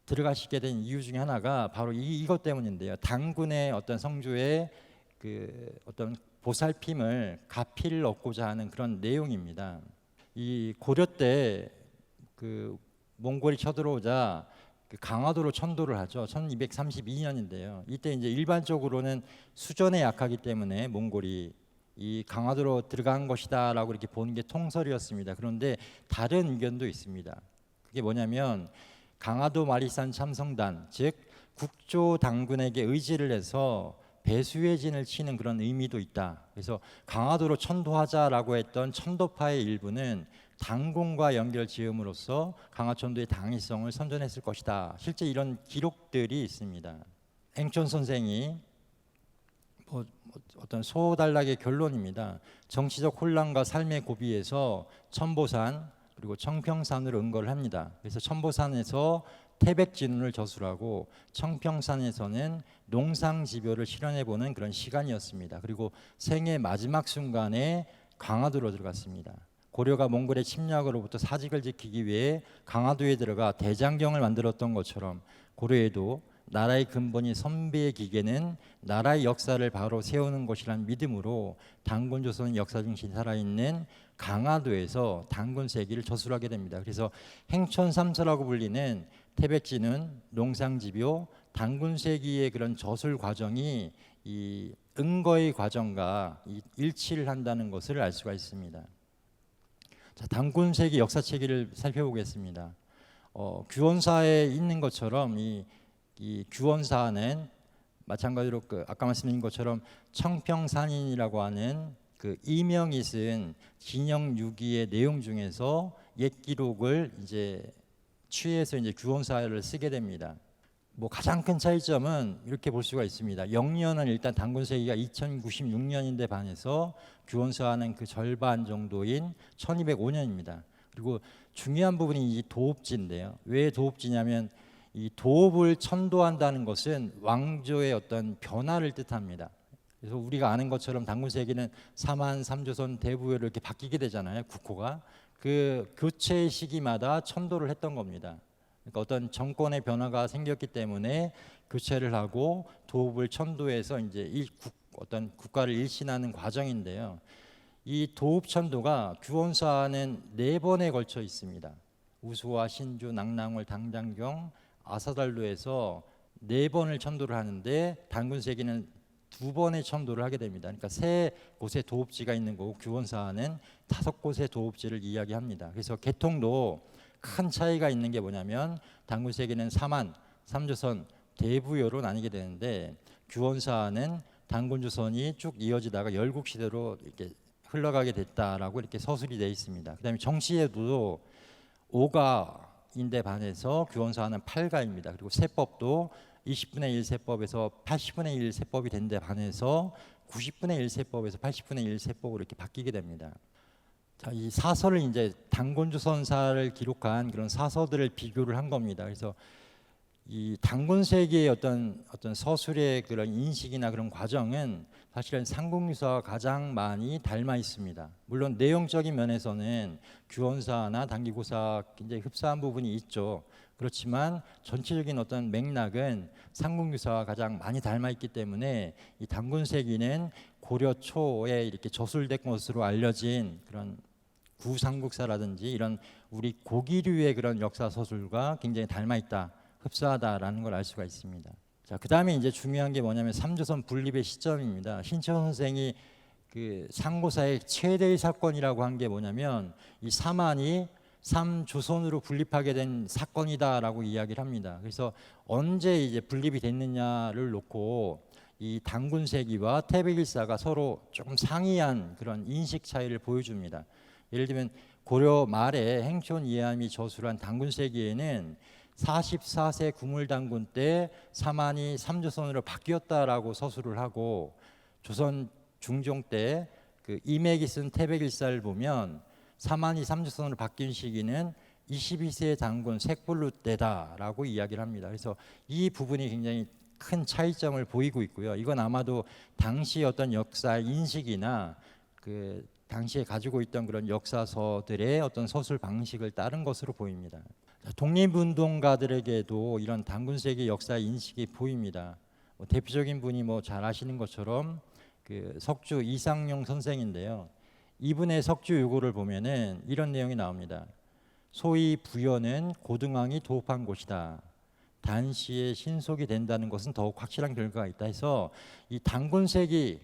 들어가시게 된 이유 중에 하나가 바로 이것 때문인데요. 당군의 어떤 성주의 그 어떤 보살핌을 가피를 얻고자 하는 그런 내용입니다. 이 고려 때 그 몽골이 쳐들어오자 그 강화도로 천도를 하죠. 1232년인데요. 이때 이제 일반적으로는 수전에 약하기 때문에 몽골이 이 강화도로 들어간 것이다라고 이렇게 보는 게 통설이었습니다. 그런데 다른 의견도 있습니다. 그게 뭐냐면 강화도 마리산 참성단, 즉 국조 당군에게 의지를 해서 배수의 진을 치는 그런 의미도 있다. 그래서 강화도로 천도하자라고 했던 천도파의 일부는 당군과 연결 지음으로써 강화천도의 당위성을 선전했을 것이다. 실제 이런 기록들이 있습니다. 행촌 선생이 어떤 소단락의 결론입니다. 정치적 혼란과 삶의 고비에서 천보산 그리고 청평산으로 응거를 합니다. 그래서 천보산에서 태백진운을 저술하고 청평산에서는 농상집요를 실현해보는 그런 시간이었습니다. 그리고 생의 마지막 순간에 강화도로 들어갔습니다. 고려가 몽골의 침략으로부터 사직을 지키기 위해 강화도에 들어가 대장경을 만들었던 것처럼 고려에도 나라의 근본이 선비의 기계는 나라의 역사를 바로 세우는 것이란 믿음으로 당군조선 역사 중심이 살아있는 강화도에서 당군세기를 저술하게 됩니다. 그래서 행촌삼서라고 불리는 태백진은 농상집요 당군세기의 그런 저술 과정이 이 응거의 과정과 일치를 한다는 것을 알 수가 있습니다. 자, 당군세기 역사체계를 살펴보겠습니다. 규원사에 있는 것처럼 이 규원사는 마찬가지로 그 아까 말씀드린 것처럼 청평산인이라고 하는 그 이명이 쓴 진영 6기의 내용 중에서 옛 기록을 이제 취해서 이제 규원사를 쓰게 됩니다. 뭐 가장 큰 차이점은 이렇게 볼 수가 있습니다. 영년은 일단 당군세기가 2096년인데 반해서 규원사는 그 절반 정도인 1205년입니다. 그리고 중요한 부분이 이 도읍지인데요. 왜 도읍지냐면 이 도읍을 천도한다는 것은 왕조의 어떤 변화를 뜻합니다. 그래서 우리가 아는 것처럼 당군세기는 사만, 삼조선, 대부여로 이렇게 바뀌게 되잖아요. 국호가 그 교체 시기마다 천도를 했던 겁니다. 그러니까 어떤 정권의 변화가 생겼기 때문에 교체를 하고 도읍을 천도해서 이제 어떤 국가를 일신하는 과정인데요. 이 도읍 천도가 규원사는 4번에 걸쳐 있습니다. 우수와 신주, 낙랑월, 당장경, 아사달루에서 4번을 천도를 하는데 당군세기는 2번의 천도를 하게 됩니다. 그러니까 3곳의 도읍지가 있는 거고 규원사는 5곳의 도읍지를 이야기합니다. 그래서 계통도 큰 차이가 있는 게 뭐냐면 당군세기는 사만, 삼조선, 대부여로 나뉘게 되는데 규원사는 당군조선이 쭉 이어지다가 열국시대로 이렇게 흘러가게 됐다라고 이렇게 서술이 되어 있습니다. 그다음에 정치에도 5가인데 반해서 규원사는 8가입니다. 그리고 세법도 20분의 1 세법에서 80분의 1 세법이 된 데 반해서 90분의 1 세법에서 80분의 1 세법으로 이렇게 바뀌게 됩니다. 자, 이 사서를 이제 당군조선사를 기록한 그런 사서들을 비교를 한 겁니다. 그래서 이 당군세기의 어떤 서술의 그런 인식이나 그런 과정은 사실은 삼국유사와 가장 많이 닮아 있습니다. 물론 내용적인 면에서는 규원사나 당기고사 굉장히 흡사한 부분이 있죠. 그렇지만 전체적인 어떤 맥락은 삼국유사와 가장 많이 닮아 있기 때문에 이 당군세기는 고려 초에 이렇게 저술된 것으로 알려진 그런 구삼국사라든지 이런 우리 고기류의 그런 역사 서술과 굉장히 닮아 있다, 흡사하다라는 걸 알 수가 있습니다. 자, 그다음에 이제 중요한 게 뭐냐면 삼조선 분립의 시점입니다. 신채원 선생이 그 상고사의 최대의 사건이라고 한 게 뭐냐면 이 사만이 3조선으로 분립하게 된 사건이다라고 이야기를 합니다. 그래서 언제 이제 분립이 됐느냐를 놓고 이 단군세기와 태백일사가 서로 조금 상이한 그런 인식 차이를 보여줍니다. 예를 들면 고려 말에 행촌 이함이 저술한 단군세기에는 44세 구물단군 때 사만이 3조선으로 바뀌었다라고 서술을 하고, 조선 중종 때 그 이맥이 쓴 태백일사를 보면 사만이 3조선으로 바뀐 시기는 22세 단군 색불루 때다라고 이야기를 합니다. 그래서 이 부분이 굉장히 큰 차이점을 보이고 있고요. 이건 아마도 당시 어떤 역사 인식이나 그 당시에 가지고 있던 그런 역사서들의 어떤 서술 방식을 따른 것으로 보입니다. 독립운동가들에게도 이런 단군세기 역사 인식이 보입니다. 대표적인 분이 잘 아시는 것처럼 그 석주 이상용 선생인데요. 이분의 석주 유고를 보면은 이런 내용이 나옵니다. 소위 부여는 고등왕이 도읍한 곳이다. 단시에 신속이 된다는 것은 더욱 확실한 결과가 있다 해서 이 단군세기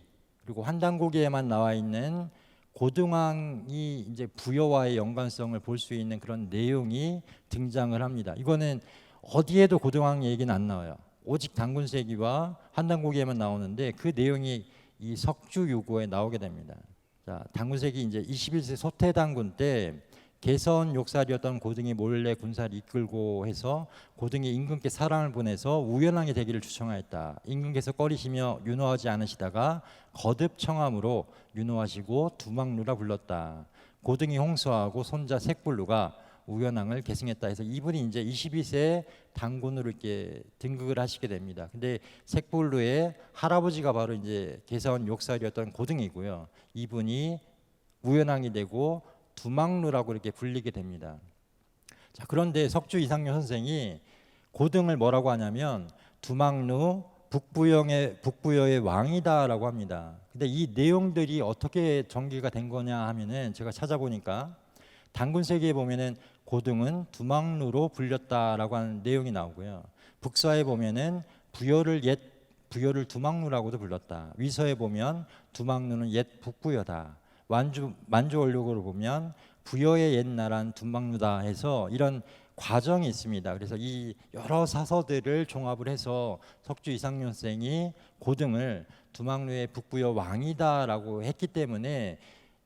그리고 환단고기에만 나와 있는 고등왕이 이제 부여와의 연관성을 볼 수 있는 그런 내용이 등장을 합니다. 이거는 어디에도 고등왕 얘기는 안 나와요. 오직 단군세기와 환단고기에만 나오는데 그 내용이 이 석주유고에 나오게 됩니다. 자, 단군세기 이제 21세 소태단군 때 개선 욕살이었던 고등이 몰래 군사를 이끌고 해서 고등이 임금께 사랑을 보내서 우연왕이 되기를 추청하였다. 임금께서 꺼리시며 윤호하지 않으시다가 거듭 청함으로 윤호하시고 두막루라 불렀다. 고등이 홍수하고 손자 색불루가 우연왕을 계승했다 해서 이분이 이제 22세 단군으로 이렇게 등극을 하시게 됩니다. 근데 색불루의 할아버지가 바로 이제 개선 욕살이었던 고등이고요. 이분이 우연왕이 되고 두막루라고 이렇게 불리게 됩니다. 자, 그런데 석주 이상용 선생이 고등을 뭐라고 하냐면 두막루 북부여의 왕이다라고 합니다. 근데 이 내용들이 어떻게 전개가 된 거냐 하면은 제가 찾아보니까 단군세기에 보면은 고등은 두막루로 불렸다라고 하는 내용이 나오고요. 북서에 보면은 부여를 두막루라고도 불렀다. 위서에 보면 두막루는 옛 북부여다. 만주원록으로 보면 부여의 옛나라는 두막루다 해서 이런 과정이 있습니다. 그래서 이 여러 사서들을 종합을 해서 석주 이상용 선생이 고등을 두막루의 북부여 왕이다라고 했기 때문에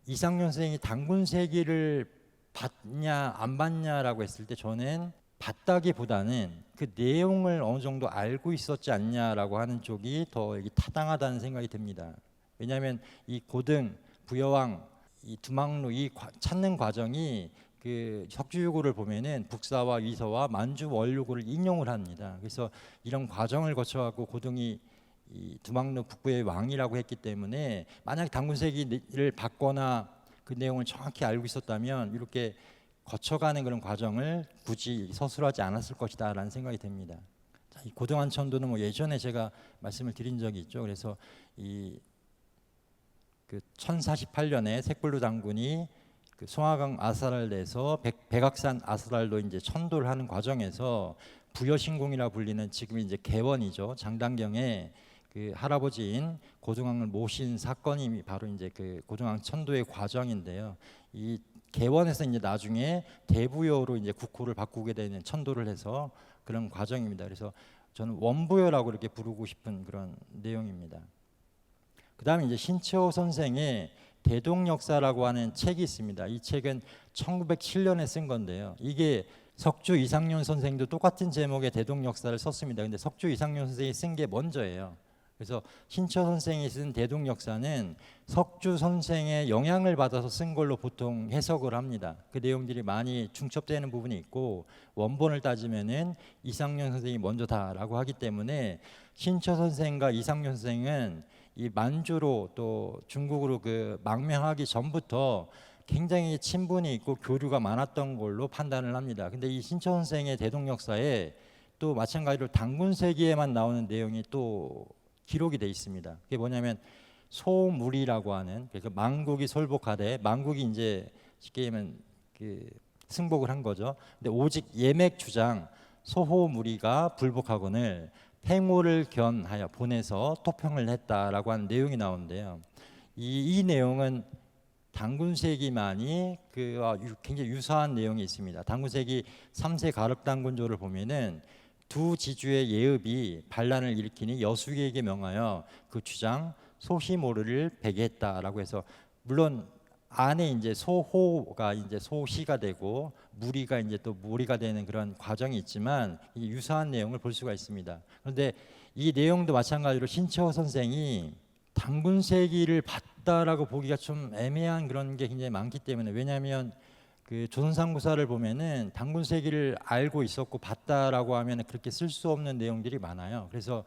이상용 선생이 단군세기를 봤냐 안 봤냐라고 했을 때 저는 봤다기보다는 그 내용을 어느 정도 알고 있었지 않냐라고 하는 쪽이 더 타당하다는 생각이 듭니다. 왜냐하면 이 고등 부여왕 이 두막루 이 찾는 과정이 그 석주유고를 보면은 북사와 위서와 만주원록을 인용을 합니다. 그래서 이런 과정을 거쳐갖고 고등이 이 두막루 북부의 왕이라고 했기 때문에 만약 단군세기를 받거나 그 내용을 정확히 알고 있었다면 이렇게 거쳐가는 그런 과정을 굳이 서술하지 않았을 것이다라는 생각이 듭니다. 자, 이 고등한천도는 예전에 제가 말씀을 드린 적이 있죠. 그래서 이 그 1048년에 색불루 장군이 그 송화강 아사랄 내서 백악산 아사랄로 이제 천도를 하는 과정에서 부여신공이라 불리는 지금 이제 개원이죠. 장단경에 그 할아버지인 고등왕을 모신 사건이 바로 이제 그 고등왕 천도의 과정인데요. 이 개원에서 이제 나중에 대부여로 이제 국호를 바꾸게 되는 천도를 해서 그런 과정입니다. 그래서 저는 원부여라고 이렇게 부르고 싶은 그런 내용입니다. 그다음에 이제 신채호 선생의 대동역사라고 하는 책이 있습니다. 이 책은 1907년에 쓴 건데요. 이게 석주 이상용 선생도 똑같은 제목의 대동역사를 썼습니다. 근데 석주 이상용 선생이 쓴 게 먼저예요. 그래서 신채호 선생이 쓴 대동역사는 석주 선생의 영향을 받아서 쓴 걸로 보통 해석을 합니다. 그 내용들이 많이 중첩되는 부분이 있고 원본을 따지면은 이상용 선생이 먼저다라고 하기 때문에 신채호 선생과 이상용 선생은 이 만주로 또 중국으로 그 망명하기 전부터 굉장히 친분이 있고 교류가 많았던 걸로 판단을 합니다. 근데 이 신채호 선생의 대동역사에 또 마찬가지로 단군세기에만 나오는 내용이 또 기록이 돼 있습니다. 그게 뭐냐면 소무리라고 하는 그래서 망국이 솔복하되 망국이 이제 쉽게 얘기하면 그 승복을 한 거죠. 근데 오직 예맥 주장 소호무리가 불복하거늘 팽호를 견하여 보내서 토평을 했다라고 하는 내용이 나오는데요. 이 내용은 단군세기만이 굉장히 유사한 내용이 있습니다. 단군세기 3세 가륵단군조를 보면은 두 지주의 예읍이 반란을 일으키니 여수에게 명하여 그 주장 소시모르를 배개했다라고 해서, 물론 안에 이제 소호가 이제 소시가 되고 무리가 이제 또 무리가 되는 그런 과정이 있지만 유사한 내용을 볼 수가 있습니다. 그런데 이 내용도 마찬가지로 신채호 선생이 단군세기를 봤다라고 보기가 좀 애매한 그런 게 굉장히 많기 때문에, 왜냐하면 그 조선삼국사를 보면은 단군세기를 알고 있었고 봤다라고 하면 그렇게 쓸 수 없는 내용들이 많아요. 그래서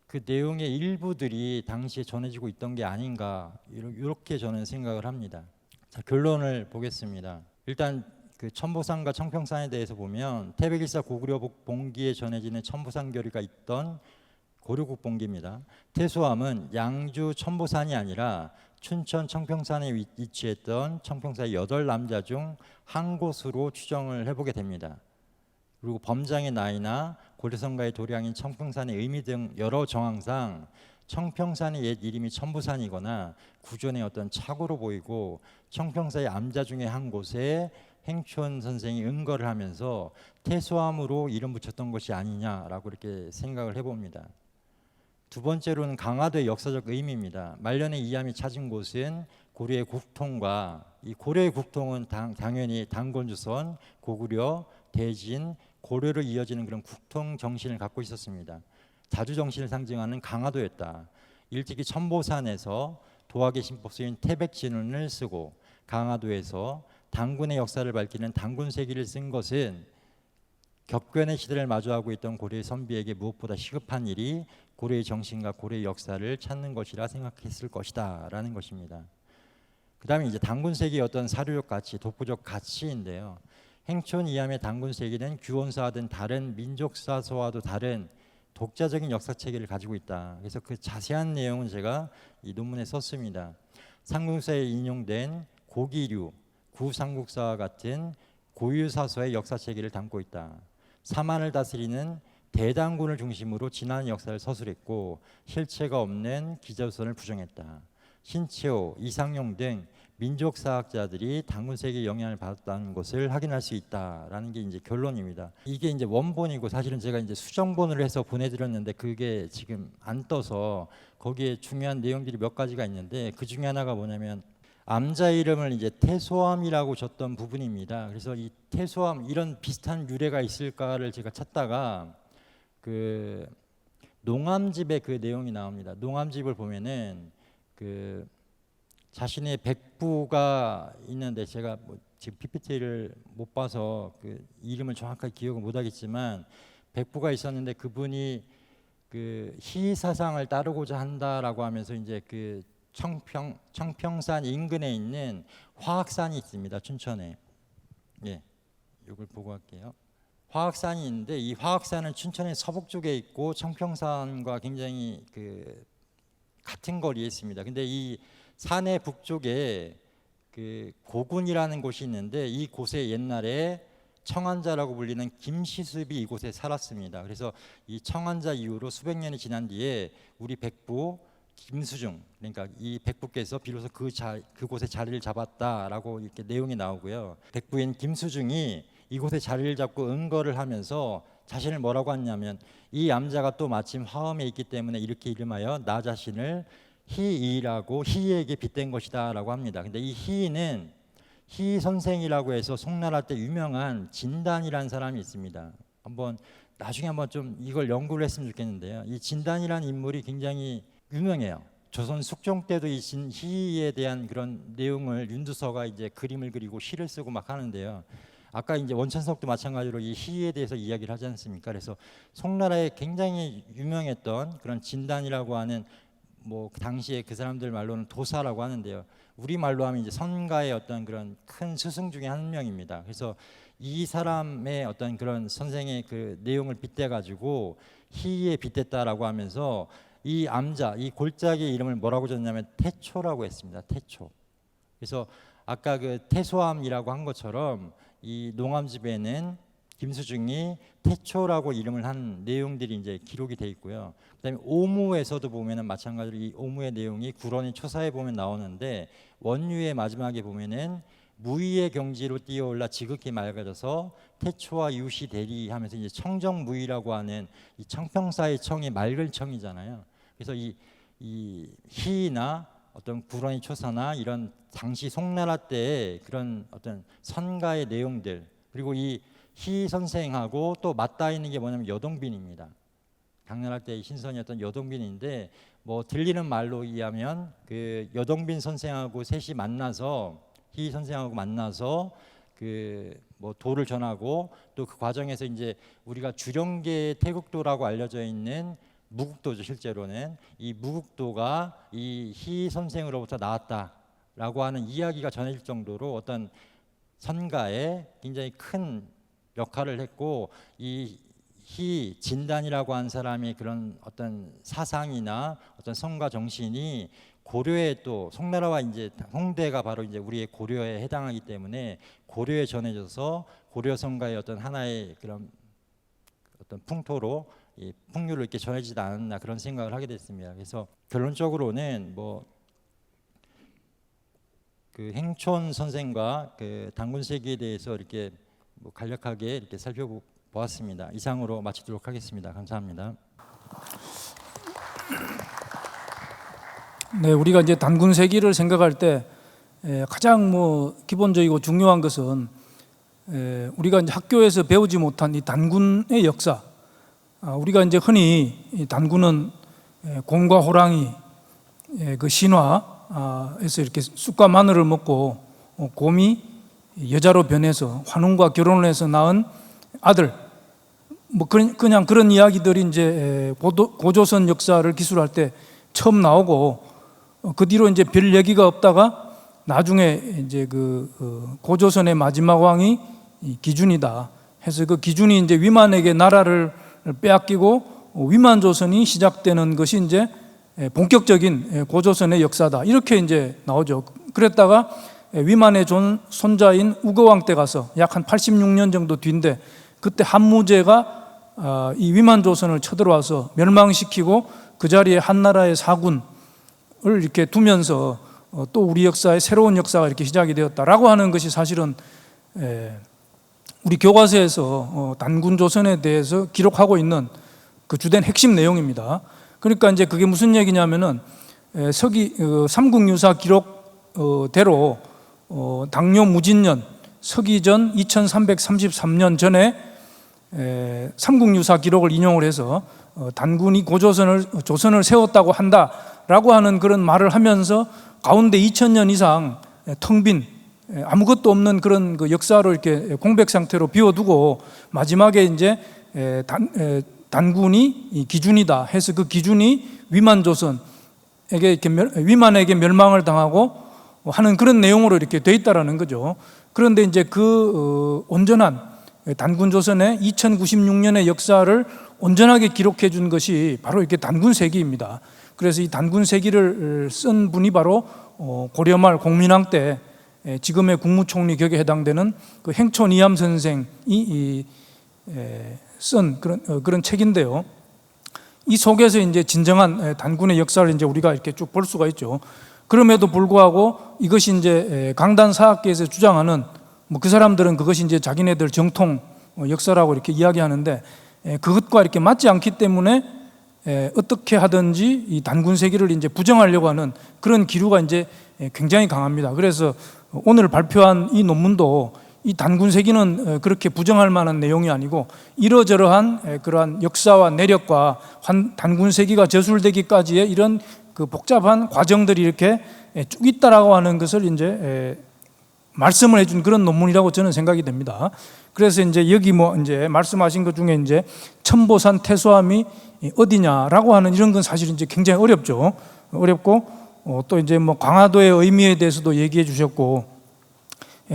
그 내용의 일부들이 당시에 전해지고 있던 게 아닌가, 이렇게 저는 생각을 합니다. 자, 결론을 보겠습니다. 일단 그 천보산과 청평산에 대해서 보면 태백일사 고구려복봉기에 전해지는 천보산교리가 있던 고려국봉기입니다. 태소암은 양주 천보산이 아니라 춘천 청평산에 위치했던 청평사의 8남자 중 한 곳으로 추정을 해보게 됩니다. 그리고 범장의 나이나 고려성가의 도량인 청평산의 의미 등 여러 정황상 청평산의 옛 이름이 천보산이거나 구존의 어떤 착오로 보이고, 청평사의 암자 중에 한 곳에 행촌 선생이 은거를 하면서 태소암으로 이름 붙였던 것이 아니냐라고 이렇게 생각을 해봅니다. 두 번째로는 강화도의 역사적 의미입니다. 말년에 이암이 찾은 곳은 고려의 국통과, 이 고려의 국통은 당연히 단곤주선, 고구려, 대진, 고려로 이어지는 그런 국통 정신을 갖고 있었습니다. 자주 정신을 상징하는 강화도였다. 일찍이 천보산에서 도학의 신법서인 태백진운을 쓰고 강화도에서 단군의 역사를 밝히는 단군세기를 쓴 것은 격변의 시대를 마주하고 있던 고려의 선비에게 무엇보다 시급한 일이 고려의 정신과 고려의 역사를 찾는 것이라 생각했을 것이다 라는 것입니다. 그 다음에 이제 단군세기의 어떤 사료적 가치, 독보적 가치인데요. 행촌 이암의 단군세기는 규원사와 등 다른 민족사서와도 다른 독자적인 역사체계를 가지고 있다. 그래서 그 자세한 내용은 제가 이 논문에 썼습니다. 삼국사에 인용된 고기류, 구삼국사와 같은 고유사서의 역사체계를 담고 있다. 사만을 다스리는 대단군을 중심으로 지난 역사를 서술했고 실체가 없는 기자서를 부정했다. 신채호, 이상용 등 민족사학자들이 단군세기의 영향을 받았다는 것을 확인할 수 있다라는 게 이제 결론입니다. 이게 이제 원본이고, 사실은 제가 이제 수정본을 해서 보내드렸는데 그게 지금 안 떠서 거기에 중요한 내용들이 몇 가지가 있는데, 그 중에 하나가 뭐냐면 암자 이름을 이제 태소암이라고 줬던 부분입니다. 그래서 이 태소암, 이런 비슷한 유래가 있을까를 제가 찾다가 그 농암집의 그 내용이 나옵니다. 농암집을 보면은 그 자신의 백부가 있는데, 제가 뭐 지금 PPT를 못 봐서 그 이름을 정확하게 기억을 못 하겠지만 백부가 있었는데 그분이 그 희사상을 따르고자 한다라고 하면서 이제 그 청평산 인근에 있는 화학산이 있습니다. 춘천에. 예, 이걸 보고 할게요. 화학산이 있는데 이 화학산은 춘천의 서북 쪽에 있고 청평산과 굉장히 그 같은 거리에 있습니다. 근데 이 산의 북쪽에 그 고군이라는 곳이 있는데 이 곳에 옛날에 청한자라고 불리는 김시습이 이곳에 살았습니다. 그래서 이 청한자 이후로 수백 년이 지난 뒤에 우리 백부 김수중, 그러니까 이 백부께서 비로소 그곳에 자리를 잡았다라고 이렇게 내용이 나오고요. 백부인 김수중이 이곳에 자리를 잡고 은거를 하면서 자신을 뭐라고 하냐면, 이 암자가 또 마침 화엄에 있기 때문에 이렇게 이름하여 나 자신을 희이라고 희에게 빗댄 것이다라고 합니다. 근데 이 희는 희 선생이라고 해서 송나라 때 유명한 진단이라는 사람이 있습니다. 나중에 한번 좀 이걸 연구를 했으면 좋겠는데요. 이 진단이라는 인물이 굉장히 유명해요. 조선 숙종 때도 이 희에 대한 그런 내용을 윤두서가 이제 그림을 그리고 시를 쓰고 막 하는데요. 아까 이제 원천석도 마찬가지로 이 희에 대해서 이야기를 하지 않습니까? 그래서 송나라에 굉장히 유명했던 그런 진단이라고 하는, 뭐 당시에 그 사람들 말로는 도사라고 하는데요. 우리 말로 하면 이제 선가의 어떤 그런 큰 스승 중에 한 명입니다. 그래서 이 사람의 어떤 그런 선생의 그 내용을 빗대 가지고 희에 빗댔다라고 하면서 이 암자, 이 골짜기의 이름을 뭐라고 줬냐면 태초라고 했습니다. 태초. 그래서 아까 그 태소암이라고 한 것처럼 이 농암집에는 김수중이 태초라고 이름을 한 내용들이 이제 기록이 돼 있고요. 그다음에 오무에서도 보면은 마찬가지로 이 오무의 내용이 구론의 초사에 보면 나오는데 원유의 마지막에 보면은 무의의 경지로 뛰어올라 지극히 맑아져서 태초와 유시 대리하면서 이제 청정무의라고 하는 이 청평사의 청이 맑은 청이잖아요. 그래서 이 희나 어떤 구론의 초사나 이런 당시 송나라 때의 그런 어떤 선가의 내용들, 그리고 이 희 선생하고 또 맞닿아 있는 게 뭐냐면 여동빈입니다. 당나라 때의 신선이었던 여동빈인데 뭐 들리는 말로 의하면 그 여동빈 선생하고 셋이 만나서 희 선생하고 만나서 그 뭐 도를 전하고 또 그 과정에서 이제 우리가 주령계 태국도라고 알려져 있는 무국도죠. 실제로는 이 무국도가 이 희 선생으로부터 나왔다라고 하는 이야기가 전해질 정도로 어떤 선가에 굉장히 큰 역할을 했고, 이 희 진단이라고 한 사람이 그런 어떤 사상이나 어떤 성과 정신이 고려에 또 송나라와 이제 홍대가 바로 이제 우리의 고려에 해당하기 때문에 고려에 전해져서 고려 성가의 어떤 하나의 그런 어떤 풍토로 이 풍류를 이렇게 전해지지 않았나 그런 생각을 하게 됐습니다. 그래서 결론적으로는 뭐 그 행촌 선생과 그 단군세기에 대해서 이렇게 뭐 간략하게 이렇게 살펴보았습니다. 이상으로 마치도록 하겠습니다. 감사합니다. 네, 우리가 이제 단군세기를 생각할 때 가장 뭐 기본적이고 중요한 것은 우리가 이제 학교에서 배우지 못한 이 단군의 역사. 우리가 이제 흔히 이 단군은 곰과 호랑이 그 신화에서 이렇게 쑥과 마늘을 먹고 곰이 여자로 변해서 환웅과 결혼을 해서 낳은 아들, 뭐 그냥 그런 이야기들이 이제 고조선 역사를 기술할 때 처음 나오고, 그 뒤로 이제 별 얘기가 없다가 나중에 이제 그 고조선의 마지막 왕이 기준이다 해서 그 기준이 이제 위만에게 나라를 빼앗기고 위만조선이 시작되는 것이 이제 본격적인 고조선의 역사다, 이렇게 이제 나오죠. 그랬다가 위만의 손자인 우거왕 때 가서 약 한 86년 정도 뒤인데, 그때 한무제가 이 위만조선을 쳐들어와서 멸망시키고 그 자리에 한나라의 사군을 이렇게 두면서 또 우리 역사의 새로운 역사가 이렇게 시작이 되었다라고 하는 것이 사실은 우리 교과서에서 단군조선에 대해서 기록하고 있는 그 주된 핵심 내용입니다. 그러니까 이제 그게 무슨 얘기냐면은 서기 삼국유사 기록대로 당뇨 무진년 서기전 2333년 전에 삼국유사 기록을 인용을 해서 단군이 조선을 세웠다고 한다라고 하는 그런 말을 하면서 가운데 2000년 이상 텅 빈 아무것도 없는 그런 그 역사를 이렇게 공백 상태로 비워두고 마지막에 이제 단군이 기준이다 해서 그 기준이 위만조선에게 이렇게 위만에게 멸망을 당하고 하는 그런 내용으로 이렇게 돼 있다라는 거죠. 그런데 이제 그 온전한 단군조선의 2096년의 역사를 온전하게 기록해 준 것이 바로 이렇게 단군세기입니다. 그래서 이 단군세기를 쓴 분이 바로 고려말 공민왕 때 지금의 국무총리 격에 해당되는 그 행촌 이암 선생이 쓴 그런 책인데요. 이 속에서 이제 진정한 단군의 역사를 이제 우리가 이렇게 쭉 볼 수가 있죠. 그럼에도 불구하고 이것이 이제 강단사학계에서 주장하는 뭐 그 사람들은 그것이 이제 자기네들 정통 역사라고 이렇게 이야기하는데, 그것과 이렇게 맞지 않기 때문에 어떻게 하든지 이 단군세기를 이제 부정하려고 하는 그런 기류가 이제 굉장히 강합니다. 그래서 오늘 발표한 이 논문도 이 단군세기는 그렇게 부정할 만한 내용이 아니고 이러저러한 그러한 역사와 내력과 단군세기가 저술되기까지의 이런 그 복잡한 과정들이 이렇게 쭉 있다라고 하는 것을 이제 말씀을 해준 그런 논문이라고 저는 생각이 됩니다. 그래서 이제 여기 뭐 이제 말씀하신 것 중에 이제 천보산 태소함이 어디냐라고 하는 이런 건 사실 이제 굉장히 어렵죠. 어렵고 또 이제 뭐 강화도의 의미에 대해서도 얘기해 주셨고,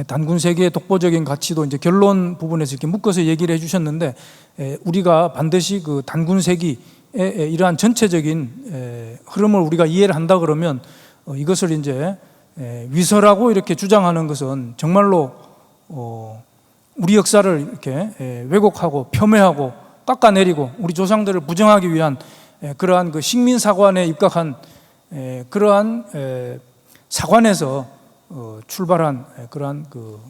단군세기의 독보적인 가치도 이제 결론 부분에서 이렇게 묶어서 얘기를 해주셨는데, 우리가 반드시 그 단군세기의 이러한 전체적인 흐름을 우리가 이해를 한다 그러면 이것을 이제 위서라고 이렇게 주장하는 것은 정말로 우리 역사를 이렇게 왜곡하고 폄훼하고 깎아내리고 우리 조상들을 부정하기 위한 그러한 그 식민사관에 입각한 그러한 사관에서 출발한 그러한 그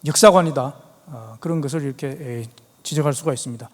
역사관이다. 그런 것을 이렇게 지적할 수가 있습니다.